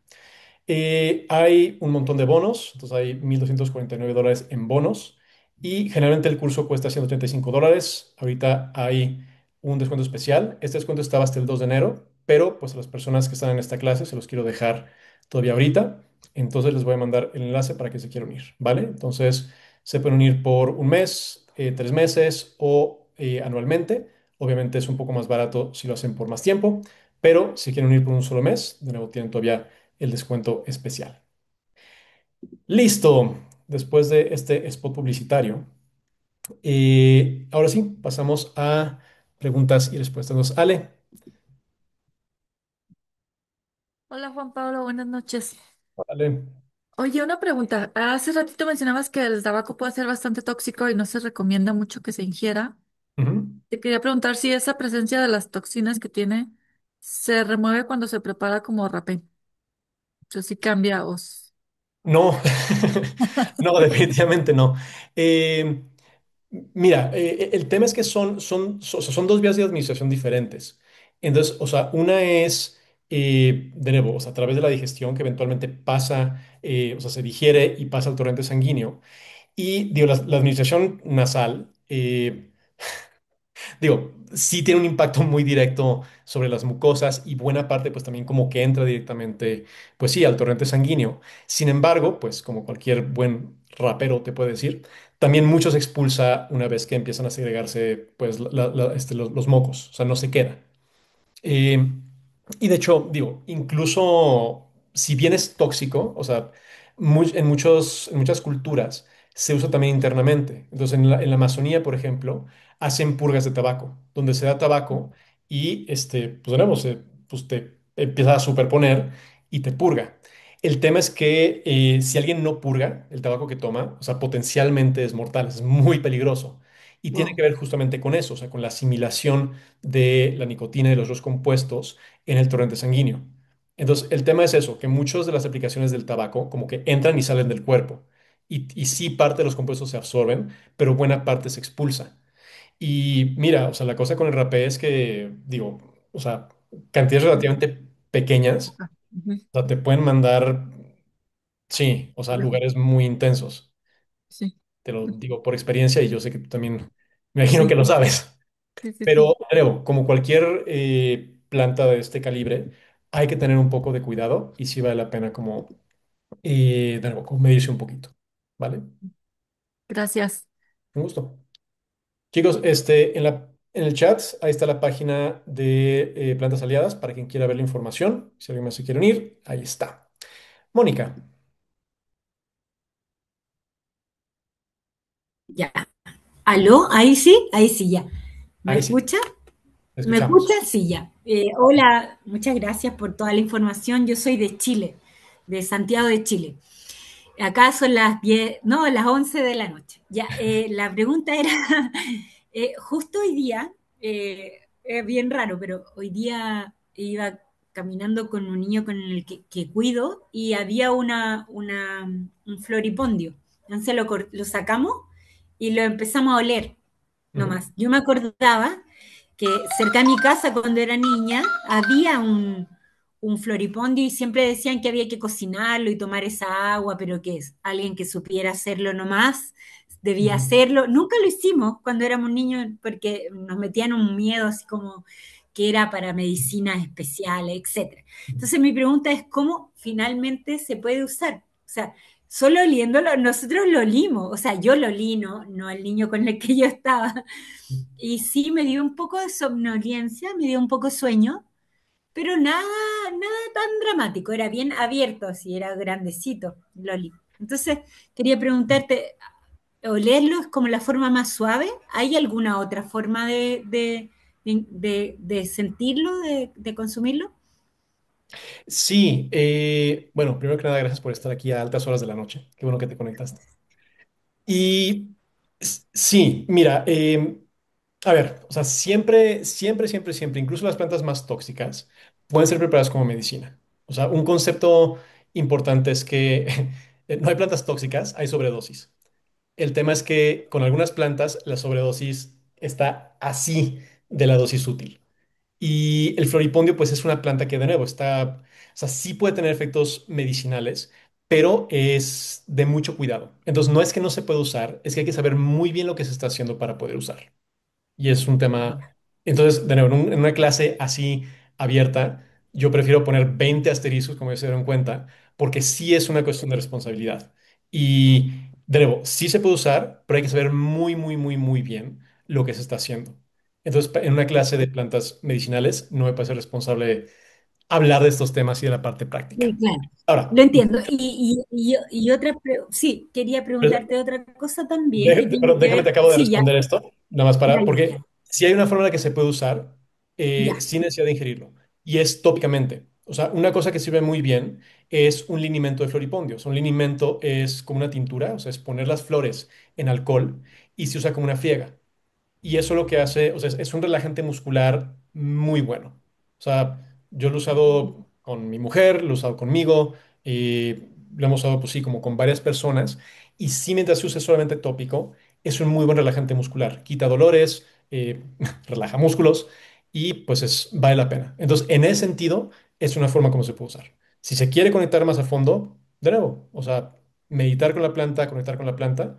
Hay un montón de bonos, entonces hay $1,249 en bonos y generalmente el curso cuesta $135. Ahorita hay un descuento especial. Este descuento estaba hasta el 2 de enero, pero pues a las personas que están en esta clase se los quiero dejar todavía ahorita. Entonces les voy a mandar el enlace para que se quieran unir, ¿vale? Entonces se pueden unir por un mes, 3 meses o anualmente. Obviamente es un poco más barato si lo hacen por más tiempo, pero si quieren unir por un solo mes, de nuevo tienen todavía el descuento especial. Listo. Después de este spot publicitario, ahora sí, pasamos a preguntas y respuestas. Entonces, Ale, Hola Juan Pablo, buenas noches. Ale. Oye, una pregunta. Hace ratito mencionabas que el tabaco puede ser bastante tóxico y no se recomienda mucho que se ingiera. Ujú. Te quería preguntar si esa presencia de las toxinas que tiene se remueve cuando se prepara como rapé. O sea, si cambia o... No, no, definitivamente no. Eh, Mira, el tema es que o sea, son dos vías de administración diferentes. Entonces, o sea, una es, de nuevo, o sea, a través de la digestión que eventualmente pasa, o sea, se digiere y pasa al torrente sanguíneo. Y digo, la administración nasal, digo, sí tiene un impacto muy directo sobre las mucosas y buena parte pues también como que entra directamente, pues sí, al torrente sanguíneo. Sin embargo, pues como cualquier buen rapero te puede decir, también mucho se expulsa una vez que empiezan a segregarse pues los mocos, o sea, no se queda. Eh, y de hecho, digo, incluso si bien es tóxico, o sea, en muchas culturas se usa también internamente. Entonces, en la Amazonía, por ejemplo, hacen purgas de tabaco, donde se da tabaco y, pues, de nuevo, pues te empieza a superponer y te purga. El tema es que si alguien no purga el tabaco que toma, o sea, potencialmente es mortal, es muy peligroso. Y tiene que Wow, ver justamente con eso, o sea, con la asimilación de la nicotina y los otros compuestos en el torrente sanguíneo. Entonces, el tema es eso, que muchas de las aplicaciones del tabaco como que entran y salen del cuerpo. Y sí, parte de los compuestos se absorben, pero buena parte se expulsa. Y mira, o sea, la cosa con el rapé es que, digo, o sea, cantidades relativamente pequeñas, poca. Ujú. o sea, te pueden mandar, sí, o sea, Pero, lugares muy intensos. sí, Te lo digo por experiencia y yo sé que tú también, me imagino que sí, lo sabes. sí, sí, sí. Pero creo, como cualquier planta de este calibre, hay que tener un poco de cuidado y sí vale la pena como, de nuevo, como medirse un poquito. ¿Vale? Gracias. Un gusto. Chicos, en el chat, ahí está la página de Plantas Aliadas para quien quiera ver la información. Si alguien más se quiere unir, ahí está. Mónica, Ya. ¿Aló? Ahí sí, ya. ¿Me ahí sí, escucha? te ¿Me escucha? escuchamos. Sí, ya. Hola, muchas gracias por toda la información. Yo soy de Chile, de Santiago de Chile. Acá son las 10, no, las 11 de la noche. Ya, la pregunta era, justo hoy día, es bien raro, pero hoy día iba caminando con un niño con el que cuido y había un floripondio. Entonces lo sacamos y lo empezamos a oler Ujú, nomás. Yo me acordaba que cerca de mi casa cuando era niña había un floripondio y siempre decían que había que cocinarlo y tomar esa agua, pero que es alguien que supiera hacerlo nomás debía ujú, hacerlo. Nunca lo hicimos cuando éramos niños porque nos metían un miedo así como que era para medicinas especiales, etcétera. ujú. Entonces mi pregunta es cómo finalmente se puede usar. O sea, solo oliéndolo, nosotros lo olimos, o sea, yo lo olí, no el niño con el que yo estaba, y sí, me dio un poco de somnolencia, me dio un poco de sueño, pero nada tan dramático, era bien abierto, así, era grandecito, Loli. Entonces, quería preguntarte, ¿olerlo es como la forma más suave? ¿Hay alguna otra forma de sentirlo, de consumirlo? Sí, bueno, primero que nada, gracias por estar aquí a altas horas de la noche. Qué bueno que te conectaste. Y sí, mira, a ver, o sea, siempre, incluso las plantas más tóxicas pueden ser preparadas como medicina. O sea, un concepto importante es que no hay plantas tóxicas, hay sobredosis. El tema es que con algunas plantas la sobredosis está así de la dosis útil. Y el floripondio, pues es una planta que de nuevo está, o sea, sí puede tener efectos medicinales, pero es de mucho cuidado. Entonces, no es que no se pueda usar, es que hay que saber muy bien lo que se está haciendo para poder usarlo. Y es un tema, entonces, de nuevo, en una clase así abierta, yo prefiero poner 20 asteriscos, como ya se dieron cuenta, porque sí es una cuestión de responsabilidad. Y, de nuevo, sí se puede usar, pero hay que saber muy bien lo que se está haciendo. Entonces, en una clase de plantas medicinales, no me parece responsable hablar de estos temas y de la parte Sí, práctica. claro, lo Ahora, entiendo. Y sí, quería preguntarte otra cosa también que tiene Pero que déjame, te ver, acabo de sí, ya, responder esto, nada más para, dale, porque si hay una forma en la que se puede usar ya. sin necesidad de ingerirlo, y es tópicamente. O sea, una cosa que sirve muy bien es un linimento de floripondio. O sea, un linimento es como una tintura, o sea, es poner las flores en alcohol y se usa como una friega. Y eso lo que hace, o sea, es un relajante muscular muy bueno. O sea, yo lo he usado con mi mujer, lo he usado conmigo, lo hemos usado, pues sí, como con varias personas. Y sí, mientras se use solamente tópico, es un muy buen relajante muscular. Quita dolores, relaja músculos y pues vale la pena. Entonces, en ese sentido, es una forma como se puede usar. Si se quiere conectar más a fondo, de nuevo, o sea, meditar con la planta, conectar con la planta,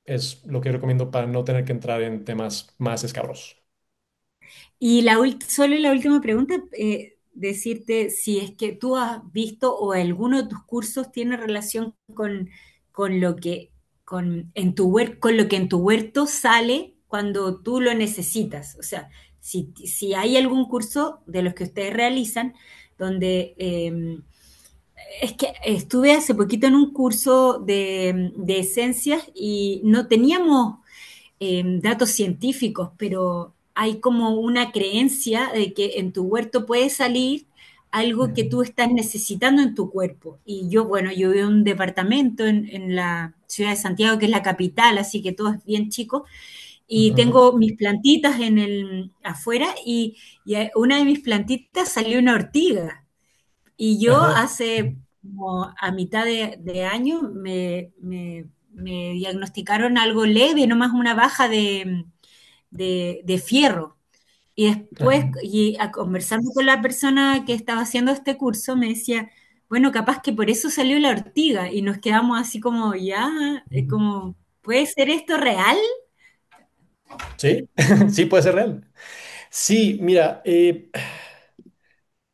es lo que yo recomiendo para no tener que entrar en temas más escabrosos. Y solo la última pregunta, decirte si es que tú has visto o alguno de tus cursos tiene relación con lo que con lo que en tu huerto sale cuando tú lo necesitas. O sea, si hay algún curso de los que ustedes realizan donde es que estuve hace poquito en un curso de esencias y no teníamos datos científicos, pero hay como una creencia de que en tu huerto puede salir algo que tú Ujú. estás necesitando en tu cuerpo. Y yo, bueno, yo vivo en un departamento en la ciudad de Santiago, que es la capital, así que todo es bien chico, y Ujú. tengo mis plantitas afuera y una de mis plantitas salió una ortiga. Y yo Ajá. hace como a mitad de año me diagnosticaron algo leve, nomás una baja de fierro. Y después, Ajá. conversando con la persona que estaba haciendo este curso, me decía, bueno, capaz que por eso salió la ortiga. Y nos quedamos así como, ya, como, ¿puede ser esto real? Sí, sí puede ser real. Sí, mira,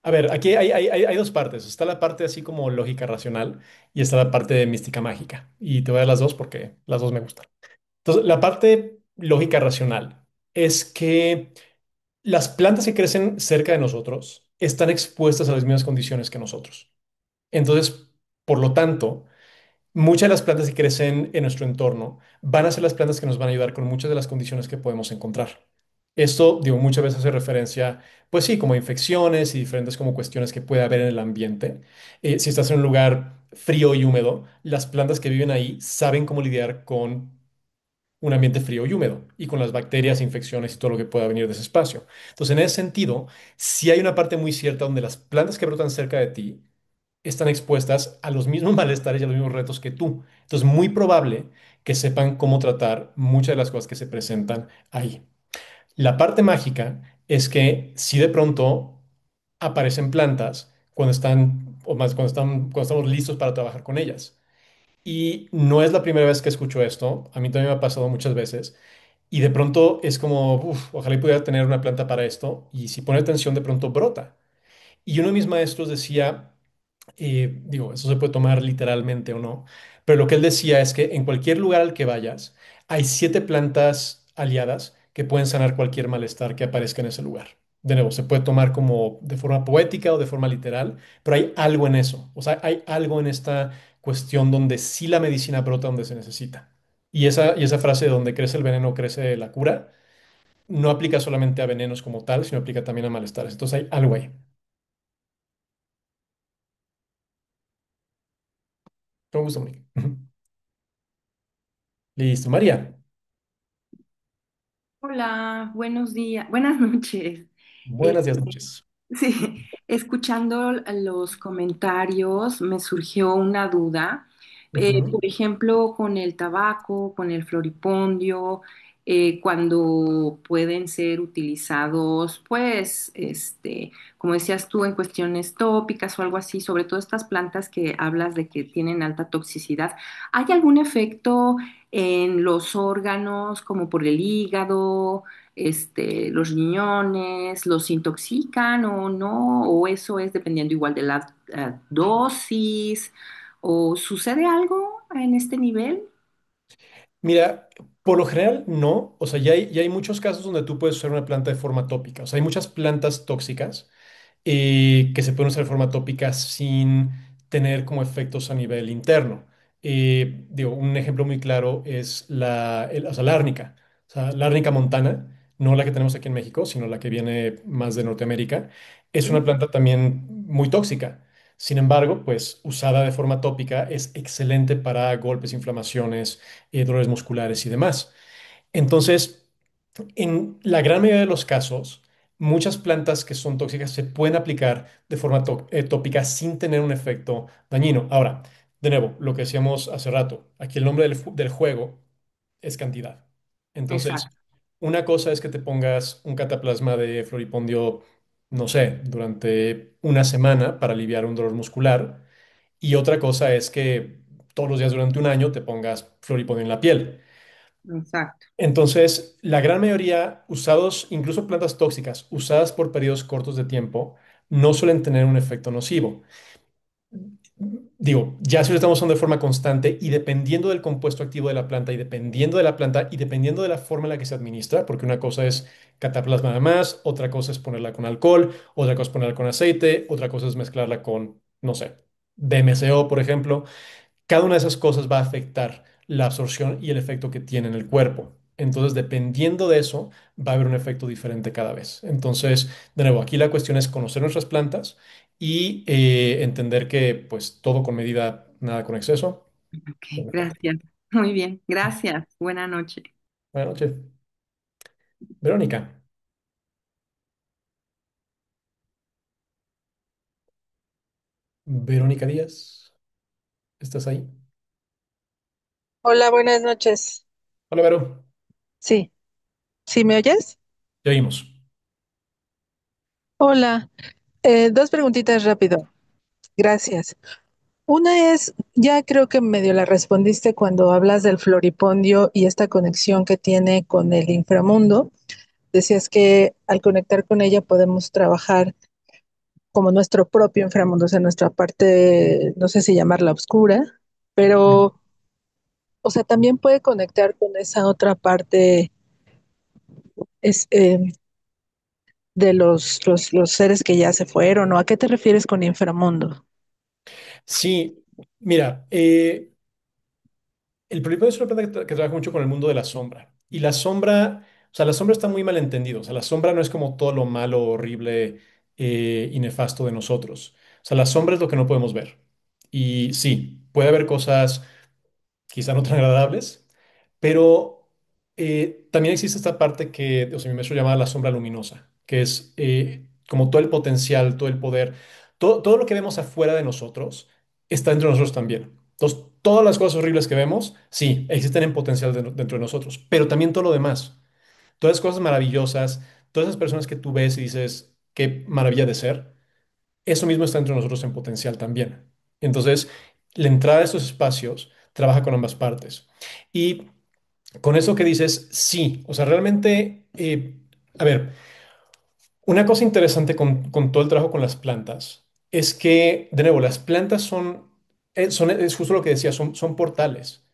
a ver, aquí hay dos partes. Está la parte así como lógica racional y está la parte de mística mágica. Y te voy a dar las dos porque las dos me gustan. Entonces, la parte lógica racional es que las plantas que crecen cerca de nosotros están expuestas a las mismas condiciones que nosotros. Entonces, por lo tanto, muchas de las plantas que crecen en nuestro entorno van a ser las plantas que nos van a ayudar con muchas de las condiciones que podemos encontrar. Esto, digo, muchas veces hace referencia, pues sí, como a infecciones y diferentes como cuestiones que puede haber en el ambiente. Si estás en un lugar frío y húmedo, las plantas que viven ahí saben cómo lidiar con un ambiente frío y húmedo y con las bacterias, infecciones y todo lo que pueda venir de ese espacio. Entonces, en ese sentido, sí hay una parte muy cierta donde las plantas que brotan cerca de ti están expuestas a los mismos malestares y a los mismos retos que tú. Entonces, muy probable que sepan cómo tratar muchas de las cosas que se presentan ahí. La parte mágica es que si de pronto aparecen plantas cuando están, o más cuando estamos listos para trabajar con ellas. Y no es la primera vez que escucho esto, a mí también me ha pasado muchas veces, y de pronto es como, "Uf, ojalá y pudiera tener una planta para esto", y si pone atención de pronto brota. Y uno de mis maestros decía, digo, eso se puede tomar literalmente o no, pero lo que él decía es que en cualquier lugar al que vayas, hay 7 plantas aliadas que pueden sanar cualquier malestar que aparezca en ese lugar. De nuevo, se puede tomar como de forma poética o de forma literal, pero hay algo en eso, o sea, hay algo en esta cuestión donde sí la medicina brota donde se necesita. Y esa frase de donde crece el veneno, crece la cura, no aplica solamente a venenos como tal, sino aplica también a malestares. Entonces hay algo ahí. Con gusto, Monique. Listo, María. Hola, buenos días, buenas noches. Buenas días, Este, noches. sí, escuchando los comentarios me surgió una duda. Ujú. Por ejemplo, con el tabaco, con el floripondio, cuando pueden ser utilizados, pues, como decías tú, en cuestiones tópicas o algo así, sobre todo estas plantas que hablas de que tienen alta toxicidad, ¿hay algún efecto en los órganos, como por el hígado? Los riñones, los intoxican o no, o eso es dependiendo igual de la dosis, o sucede algo en este nivel. Mira, por lo general no, o sea, ya hay muchos casos donde tú puedes usar una planta de forma tópica, o sea, hay muchas plantas tóxicas que se pueden usar de forma tópica sin tener como efectos a nivel interno. Digo, un ejemplo muy claro es o sea, la árnica, o sea, la árnica montana, no la que tenemos aquí en México, sino la que viene más de Norteamérica, es una ¿Sí? planta también muy tóxica. Sin embargo, pues usada de forma tópica es excelente para golpes, inflamaciones, dolores musculares y demás. Entonces, en la gran mayoría de los casos, muchas plantas que son tóxicas se pueden aplicar de forma tópica sin tener un efecto dañino. Ahora, de nuevo, lo que decíamos hace rato, aquí el nombre del juego es cantidad. Entonces, Exacto, una cosa es que te pongas un cataplasma de floripondio, no sé, durante una semana para aliviar un dolor muscular, y otra cosa es que todos los días durante un año te pongas floripondio en la piel. exacto. Entonces, la gran mayoría usados, incluso plantas tóxicas, usadas por periodos cortos de tiempo, no suelen tener un efecto nocivo. Digo, ya si lo estamos usando de forma constante y dependiendo del compuesto activo de la planta y dependiendo de la planta y dependiendo de la forma en la que se administra, porque una cosa es cataplasma nada más, otra cosa es ponerla con alcohol, otra cosa es ponerla con aceite, otra cosa es mezclarla con, no sé, DMSO, por ejemplo. Cada una de esas cosas va a afectar la absorción y el efecto que tiene en el cuerpo. Entonces, dependiendo de eso, va a haber un efecto diferente cada vez. Entonces, de nuevo, aquí la cuestión es conocer nuestras plantas y entender que, pues, todo con medida, nada con exceso. Ok, Lo mejor. gracias. Muy bien, gracias. Buena noche. Buenas noches. Verónica. Verónica Díaz, ¿estás ahí? Hola, buenas noches. Hola, Vero. Sí, ¿sí me oyes? Ya oímos. Hola, dos preguntitas rápido. Gracias. Una es, ya creo que medio la respondiste cuando hablas del floripondio y esta conexión que tiene con el inframundo. Decías que al conectar con ella podemos trabajar como nuestro propio inframundo, o sea, nuestra parte, no sé si llamarla oscura, pero, o sea, también puede conectar con esa otra parte es, de los seres que ya se fueron, ¿o a qué te refieres con inframundo? Sí, mira, el Polipodio es una planta que trabaja mucho con el mundo de la sombra. Y la sombra, o sea, la sombra está muy mal entendido. O sea, la sombra no es como todo lo malo, horrible y nefasto de nosotros. O sea, la sombra es lo que no podemos ver. Y sí, puede haber cosas quizá no tan agradables, pero también existe esta parte que, o sea, mi maestro llamaba la sombra luminosa, que es como todo el potencial, todo el poder, todo lo que vemos afuera de nosotros está dentro de nosotros también. Entonces, todas las cosas horribles que vemos, sí, existen en potencial dentro de nosotros, pero también todo lo demás, todas las cosas maravillosas, todas esas personas que tú ves y dices, qué maravilla de ser, eso mismo está entre nosotros en potencial también. Entonces, la entrada a estos espacios trabaja con ambas partes. Y con eso que dices, sí, o sea, realmente, a ver, una cosa interesante con todo el trabajo con las plantas es que, de nuevo, las plantas es justo lo que decía, son portales.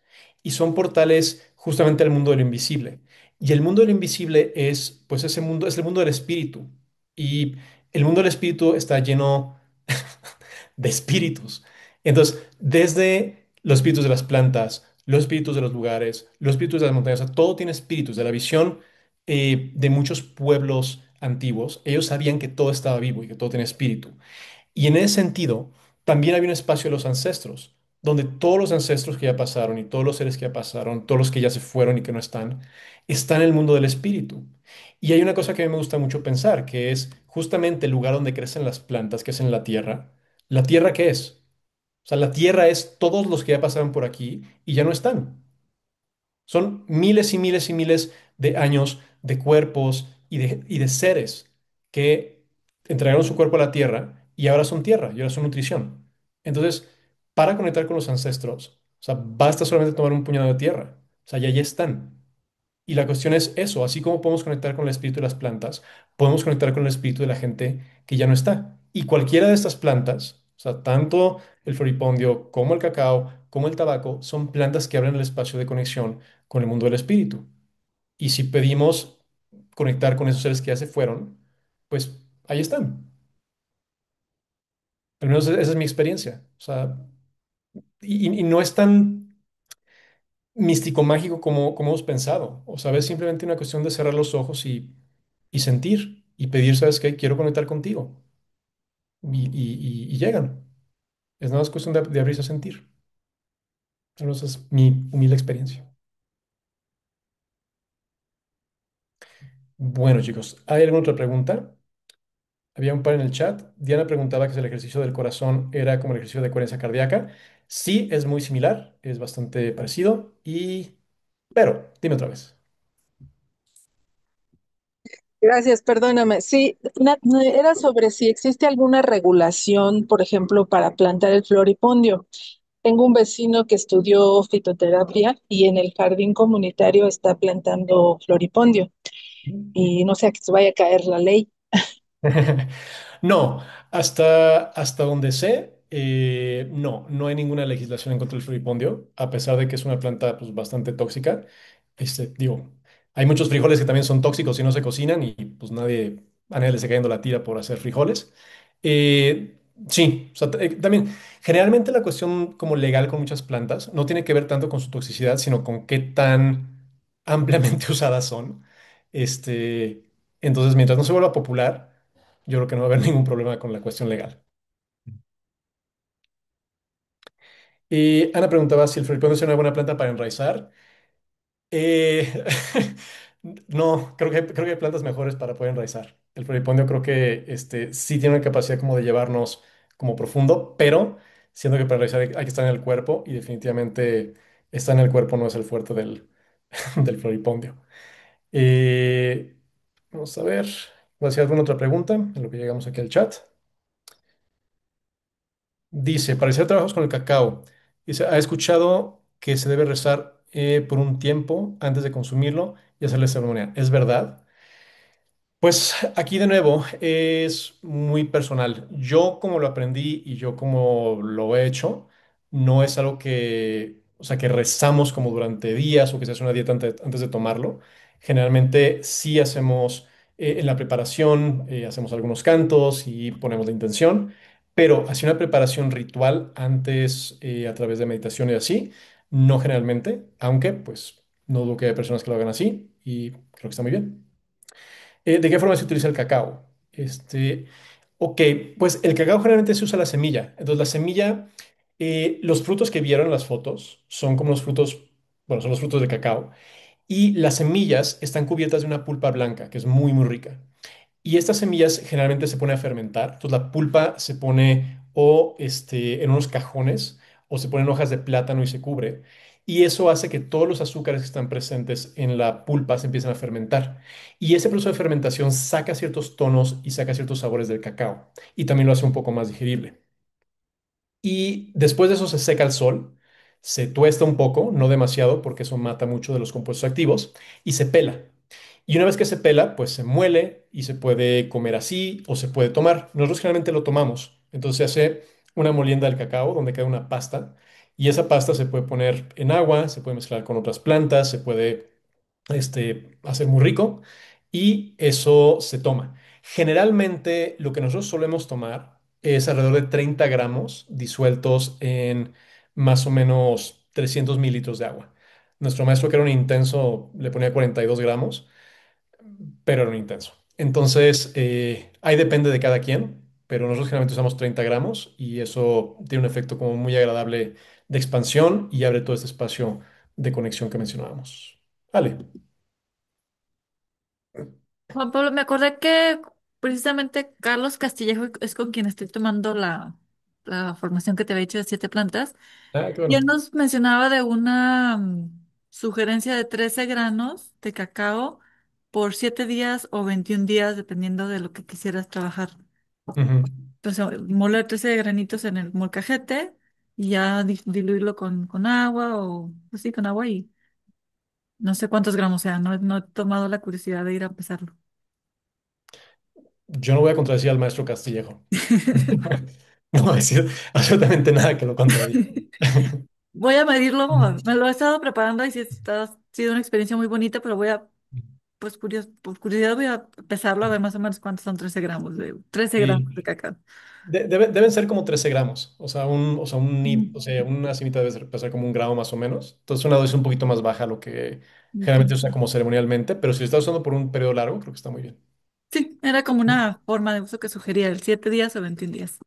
Y son portales justamente al mundo de lo invisible. Y el mundo de lo invisible es, pues, ese mundo, es el mundo del espíritu. Y el mundo del espíritu está lleno de espíritus. Entonces, desde los espíritus de las plantas, los espíritus de los lugares, los espíritus de las montañas, o sea, todo tiene espíritus. De la visión de muchos pueblos antiguos, ellos sabían que todo estaba vivo y que todo tenía espíritu. Y en ese sentido, también había un espacio de los ancestros, donde todos los ancestros que ya pasaron y todos los seres que ya pasaron, todos los que ya se fueron y que no están, están en el mundo del espíritu. Y hay una cosa que a mí me gusta mucho pensar, que es justamente el lugar donde crecen las plantas, que es en la tierra. ¿La tierra qué es? O sea, la tierra es todos los que ya pasaron por aquí y ya no están. Son miles y miles y miles de años de cuerpos y de seres que entregaron su cuerpo a la tierra y ahora son tierra y ahora son nutrición. Entonces, para conectar con los ancestros, o sea, basta solamente tomar un puñado de tierra. O sea, ya están. Y la cuestión es eso, así como podemos conectar con el espíritu de las plantas, podemos conectar con el espíritu de la gente que ya no está. Y cualquiera de estas plantas, o sea, tanto el floripondio como el cacao, como el tabaco, son plantas que abren el espacio de conexión con el mundo del espíritu. Y si pedimos conectar con esos seres que ya se fueron, pues ahí están. Al menos esa es mi experiencia. O sea, y no es tan místico mágico como hemos pensado. O sea, es simplemente una cuestión de cerrar los ojos y sentir y pedir, ¿sabes qué? Quiero conectar contigo. Y llegan. Es nada más cuestión de abrirse a sentir. Entonces, es mi humilde experiencia. Bueno, chicos, ¿hay alguna otra pregunta? Había un par en el chat. Diana preguntaba que si el ejercicio del corazón era como el ejercicio de coherencia cardíaca. Sí, es muy similar, es bastante parecido. Pero, dime otra vez. Gracias, perdóname. Sí, era sobre si existe alguna regulación, por ejemplo, para plantar el floripondio. Tengo un vecino que estudió fitoterapia y en el jardín comunitario está plantando floripondio y no sé a que se vaya a caer la ley. No, hasta donde sé, no hay ninguna legislación en contra del floripondio, a pesar de que es una planta pues, bastante tóxica. Digo, hay muchos frijoles que también son tóxicos y no se cocinan y pues a nadie le está cayendo la tira por hacer frijoles. Sí, o sea, también, generalmente la cuestión como legal con muchas plantas no tiene que ver tanto con su toxicidad, sino con qué tan ampliamente usadas son. Este, entonces, mientras no se vuelva popular, yo creo que no va a haber ningún problema con la cuestión legal. Y Ana preguntaba si el floripondio es una buena planta para enraizar. Eh, no, creo que hay plantas mejores para poder enraizar. El floripondio creo que sí tiene una capacidad como de llevarnos como profundo, pero siento que para enraizar hay que estar en el cuerpo y definitivamente estar en el cuerpo no es el fuerte del floripondio. Eh, Vamos a ver, ¿va a hacer alguna otra pregunta en lo que llegamos aquí al chat? Dice, para hacer trabajos con el cacao, dice, ha escuchado que se debe rezar por un tiempo antes de consumirlo y hacerle ceremonia. ¿Es verdad? Pues aquí de nuevo es muy personal. Yo como lo aprendí y yo como lo he hecho, no es algo o sea, que rezamos como durante días o que se hace una dieta antes de tomarlo. Generalmente sí hacemos en la preparación, hacemos algunos cantos y ponemos la intención, pero así una preparación ritual antes a través de meditación y así, no generalmente, aunque pues no dudo que hay personas que lo hagan así y creo que está muy bien. ¿De qué forma se utiliza el cacao? Ok, pues el cacao generalmente se usa la semilla. Entonces, la semilla, los frutos que vieron en las fotos son como los frutos, bueno, son los frutos del cacao. Y las semillas están cubiertas de una pulpa blanca, que es muy, muy rica. Y estas semillas generalmente se pone a fermentar. Entonces la pulpa se pone o en unos cajones o se ponen hojas de plátano y se cubre. Y eso hace que todos los azúcares que están presentes en la pulpa se empiecen a fermentar. Y ese proceso de fermentación saca ciertos tonos y saca ciertos sabores del cacao. Y también lo hace un poco más digerible. Y después de eso se seca al sol, se tuesta un poco, no demasiado porque eso mata mucho de los compuestos activos, y se pela. Y una vez que se pela, pues se muele y se puede comer así o se puede tomar. Nosotros generalmente lo tomamos. Entonces se hace una molienda del cacao donde queda una pasta y esa pasta se puede poner en agua, se puede mezclar con otras plantas, se puede hacer muy rico y eso se toma. Generalmente lo que nosotros solemos tomar es alrededor de 30 gramos disueltos en más o menos 300 mililitros de agua. Nuestro maestro, que era un intenso, le ponía 42 gramos, pero era un intenso. Entonces, ahí depende de cada quien, pero nosotros generalmente usamos 30 gramos y eso tiene un efecto como muy agradable de expansión y abre todo este espacio de conexión que mencionábamos. Vale. Juan Pablo, me acordé que precisamente Carlos Castillejo es con quien estoy tomando la formación que te había hecho de 7 plantas. Ah, qué Y él bueno. nos mencionaba de una sugerencia de 13 granos de cacao por 7 días o 21 días, dependiendo de lo que quisieras trabajar. Ujú. Entonces, moler 13 granitos en el molcajete y ya diluirlo con agua o así, con agua y no sé cuántos gramos sean, no he tomado la curiosidad de ir a pesarlo. Yo no voy a contradecir al maestro Castillejo. No voy a decir absolutamente nada que lo contradiga. Voy a medirlo, me lo he estado preparando y sí ha sido una experiencia muy bonita, pero pues por curiosidad voy a pesarlo a ver más o menos cuántos son 13 gramos trece Sí. gramos de cacao. Deben ser como 13 gramos, o Mm, sea, una cimita debe pesar como 1 gramo más o menos. Entonces una dosis un poquito más baja a lo que generalmente se ok. usa como ceremonialmente, pero si lo estás usando por un periodo largo, creo que está muy bien. Sí, era como una forma de uso que sugería el 7 días o 21 días.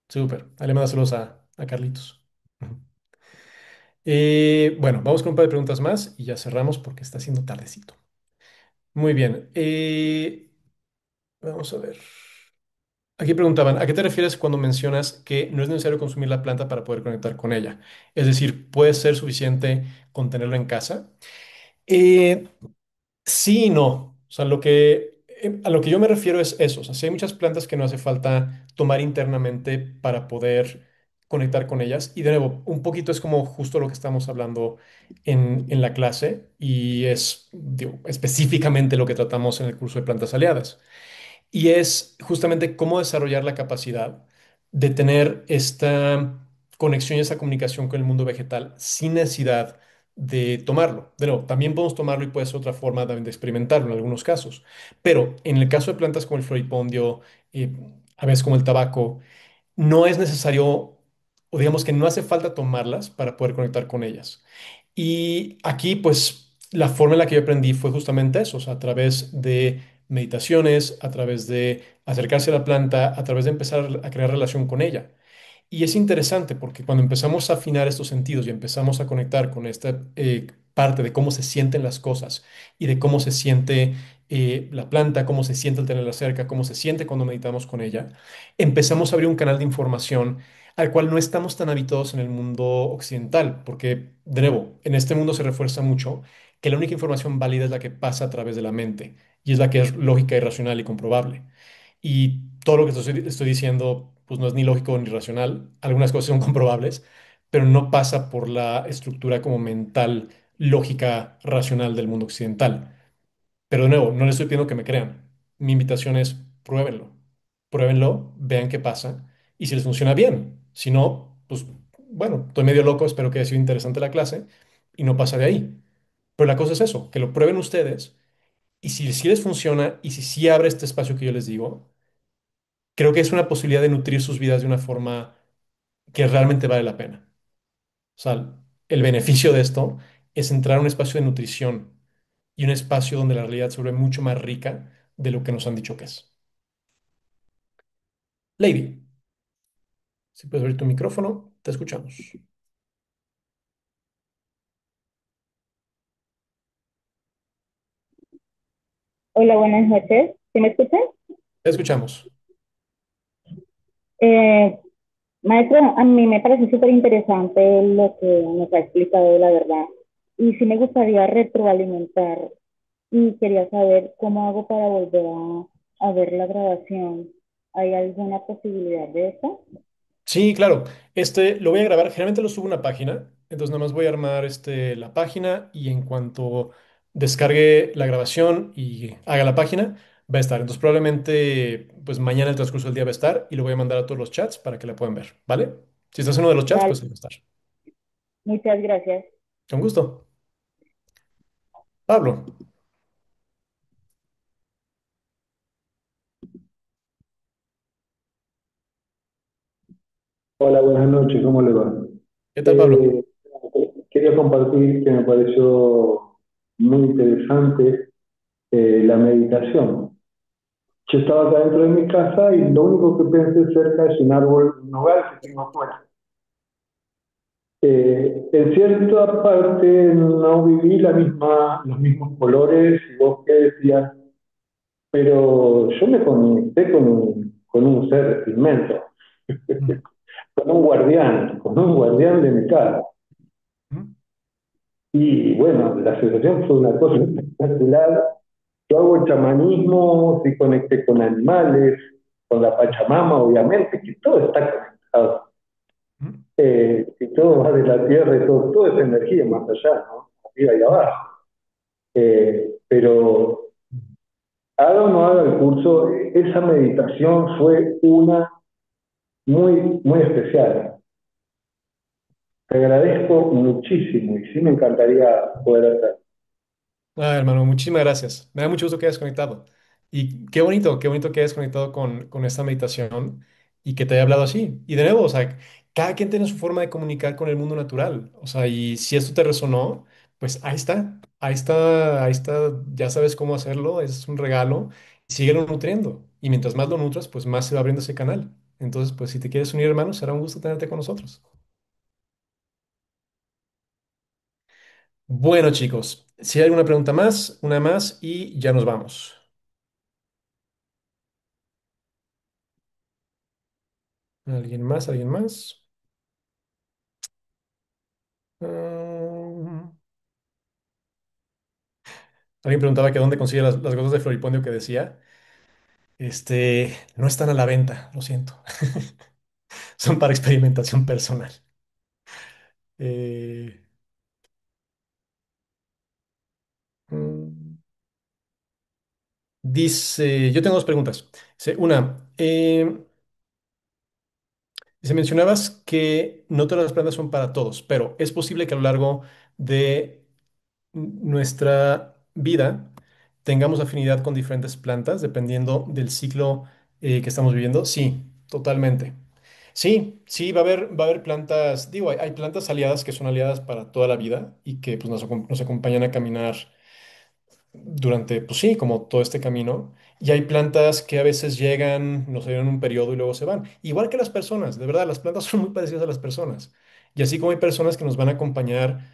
Súper. Ahí le mando saludos a Carlitos. Ujú. Bueno, vamos con un par de preguntas más y ya cerramos porque está haciendo tardecito. Muy bien. Vamos a ver. Aquí preguntaban, ¿a qué te refieres cuando mencionas que no es necesario consumir la planta para poder conectar con ella? Es decir, ¿puede ser suficiente con tenerlo en casa? Eh, sí y no. O sea, A lo que yo me refiero es eso, o sea, sí hay muchas plantas que no hace falta tomar internamente para poder conectar con ellas. Y de nuevo, un poquito es como justo lo que estamos hablando en la clase y es digo, específicamente lo que tratamos en el curso de plantas aliadas. Y es justamente cómo desarrollar la capacidad de tener esta conexión y esta comunicación con el mundo vegetal sin necesidad de tomarlo. De nuevo, también podemos tomarlo y puede ser otra forma también de experimentarlo en algunos casos. Pero en el caso de plantas como el floripondio, eh, a veces como el tabaco, no es necesario, o digamos que no hace falta tomarlas para poder conectar con ellas. Y aquí, pues, la forma en la que yo aprendí fue justamente eso, o sea, a través de meditaciones, a través de acercarse a la planta, a través de empezar a crear relación con ella. Y es interesante porque cuando empezamos a afinar estos sentidos y empezamos a conectar con esta parte de cómo se sienten las cosas y de cómo se siente la planta, cómo se siente al tenerla cerca, cómo se siente cuando meditamos con ella, empezamos a abrir un canal de información al cual no estamos tan habituados en el mundo occidental, porque, de nuevo, en este mundo se refuerza mucho que la única información válida es la que pasa a través de la mente y es la que es lógica y racional y comprobable. Y todo lo que estoy diciendo, pues no es ni lógico ni racional. Algunas cosas son comprobables, pero no pasa por la estructura como mental, lógica, racional del mundo occidental. Pero de nuevo, no les estoy pidiendo que me crean. Mi invitación es pruébenlo. Pruébenlo, vean qué pasa. Y si les funciona bien. Si no, pues bueno, estoy medio loco, espero que haya sido interesante la clase y no pasa de ahí. Pero la cosa es eso, que lo prueben ustedes y si sí les funciona y si sí abre este espacio que yo les digo, creo que es una posibilidad de nutrir sus vidas de una forma que realmente vale la pena. O sea, el beneficio de esto es entrar a un espacio de nutrición y un espacio donde la realidad se vuelve mucho más rica de lo que nos han dicho que es. Lady, si puedes abrir tu micrófono, te escuchamos. Hola, buenas noches. ¿Sí me escuchan? Te escuchamos. Eh, Maestro, a mí me parece súper interesante lo que nos ha explicado, la verdad. Y sí me gustaría retroalimentar y quería saber cómo hago para volver a ver la grabación. ¿Hay alguna posibilidad de eso? Sí, claro. Este lo voy a grabar. Generalmente lo subo a una página. Entonces, nada más voy a armar la página y en cuanto descargue la grabación y haga la página, va a estar. Entonces, probablemente, pues mañana el transcurso del día va a estar y lo voy a mandar a todos los chats para que la puedan ver. ¿Vale? Si estás en uno de los chats, Vale, pues ahí va a estar. muchas gracias. Con gusto. Pablo, Hola, buenas noches, ¿cómo le va? ¿qué tal, Pablo? Eh, Quería compartir que me pareció muy interesante la meditación. Yo estaba acá dentro de mi casa y lo único que pensé cerca es un árbol, un hogar que tengo afuera. En cierta parte no viví los mismos colores y bosques, decías, pero yo me conecté con un ser inmenso, Mm, con un guardián de mi casa. mm, Y bueno, la sensación fue una cosa espectacular. Yo hago chamanismo, sí conecté con animales, con la Pachamama, obviamente, que todo está conectado. mm, Y todo va de la tierra y todo es energía más allá, ¿no? Arriba y abajo. Pero haga o no haga el curso, esa meditación fue una muy especial. Te agradezco muchísimo y sí me encantaría poder hacer. Ah, hermano, muchísimas gracias. Me da mucho gusto que hayas conectado. Y qué bonito que hayas conectado con esta meditación y que te haya hablado así. Y de nuevo, o sea, cada quien tiene su forma de comunicar con el mundo natural. O sea, y si esto te resonó, pues ahí está, ahí está, ahí está, ya sabes cómo hacerlo, es un regalo. Síguelo nutriendo. Y mientras más lo nutras, pues más se va abriendo ese canal. Entonces, pues si te quieres unir, hermano, será un gusto tenerte con nosotros. Bueno, chicos, si hay alguna pregunta más, una más y ya nos vamos. ¿Alguien más? ¿Alguien más? Mm, Alguien preguntaba que dónde consigue las gotas de floripondio que decía. No están a la venta, lo siento. Son para experimentación personal. Eh, mm, Dice, yo tengo dos preguntas. Dice, una, dice, mencionabas que no todas las plantas son para todos, pero es posible que a lo largo de nuestra vida tengamos afinidad con diferentes plantas dependiendo del ciclo que estamos viviendo. Sí, totalmente. Sí, sí, va a haber plantas, digo, hay plantas aliadas que son aliadas para toda la vida y que pues, nos acompañan a caminar durante, pues sí, como todo este camino. Y hay plantas que a veces llegan, nos ayudan un periodo y luego se van. Igual que las personas, de verdad, las plantas son muy parecidas a las personas. Y así como hay personas que nos van a acompañar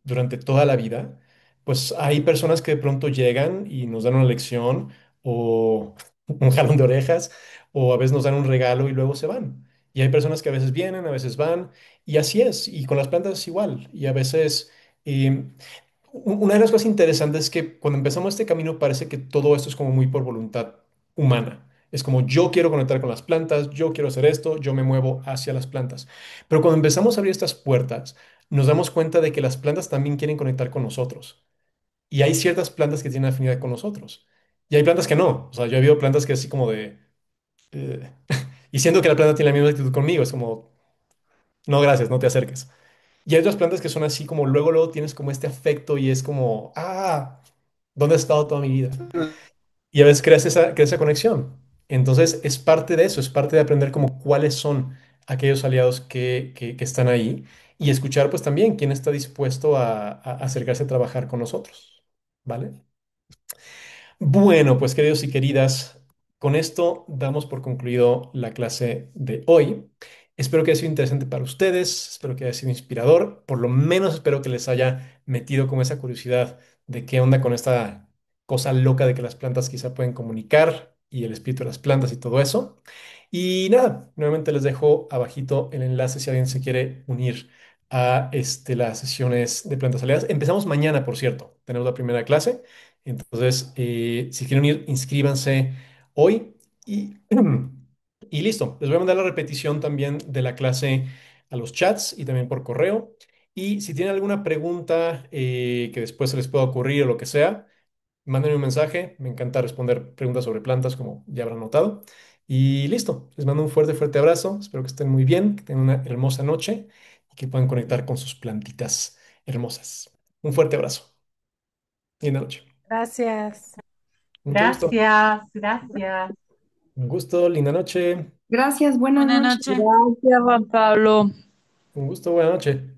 durante toda la vida, pues hay personas que de pronto llegan y nos dan una lección o un jalón de orejas o a veces nos dan un regalo y luego se van. Y hay personas que a veces vienen, a veces van, y así es. Y con las plantas es igual. Y a veces... em, una de las cosas interesantes es que cuando empezamos este camino parece que todo esto es como muy por voluntad humana. Es como yo quiero conectar con las plantas, yo quiero hacer esto, yo me muevo hacia las plantas. Pero cuando empezamos a abrir estas puertas, nos damos cuenta de que las plantas también quieren conectar con nosotros. Y hay ciertas plantas que tienen afinidad con nosotros. Y hay plantas que no. O sea, yo he visto plantas que así como de... eh, y siento que la planta tiene la misma actitud conmigo, es como, no, gracias, no te acerques. Y hay otras plantas que son así como luego tienes como este afecto y es como, ¿dónde has estado toda mi vida? Y a veces creas esa conexión. Entonces es parte de eso, es parte de aprender como cuáles son aquellos aliados que están ahí y escuchar pues también quién está dispuesto a acercarse a trabajar con nosotros, ¿vale? Bueno, pues queridos y queridas, con esto damos por concluido la clase de hoy. Espero que haya sido interesante para ustedes, espero que haya sido inspirador, por lo menos espero que les haya metido como esa curiosidad de qué onda con esta cosa loca de que las plantas quizá pueden comunicar y el espíritu de las plantas y todo eso. Y nada, nuevamente les dejo abajito el enlace si alguien se quiere unir a las sesiones de plantas aliadas. Empezamos mañana, por cierto, tenemos la primera clase. Entonces, si quieren ir, inscríbanse hoy y, y listo. Les voy a mandar la repetición también de la clase a los chats y también por correo. Y si tienen alguna pregunta que después se les pueda ocurrir o lo que sea, mándenme un mensaje. Me encanta responder preguntas sobre plantas, como ya habrán notado. Y listo. Les mando un fuerte, fuerte abrazo. Espero que estén muy bien, que tengan una hermosa noche y que puedan conectar con sus plantitas hermosas. Un fuerte abrazo. Linda noche. Gracias. Mucho gusto. Gracias, gracias. Un gusto, linda noche. Gracias, buenas Buenas noches. noches. Gracias, Juan Pablo. Un gusto, buena noche.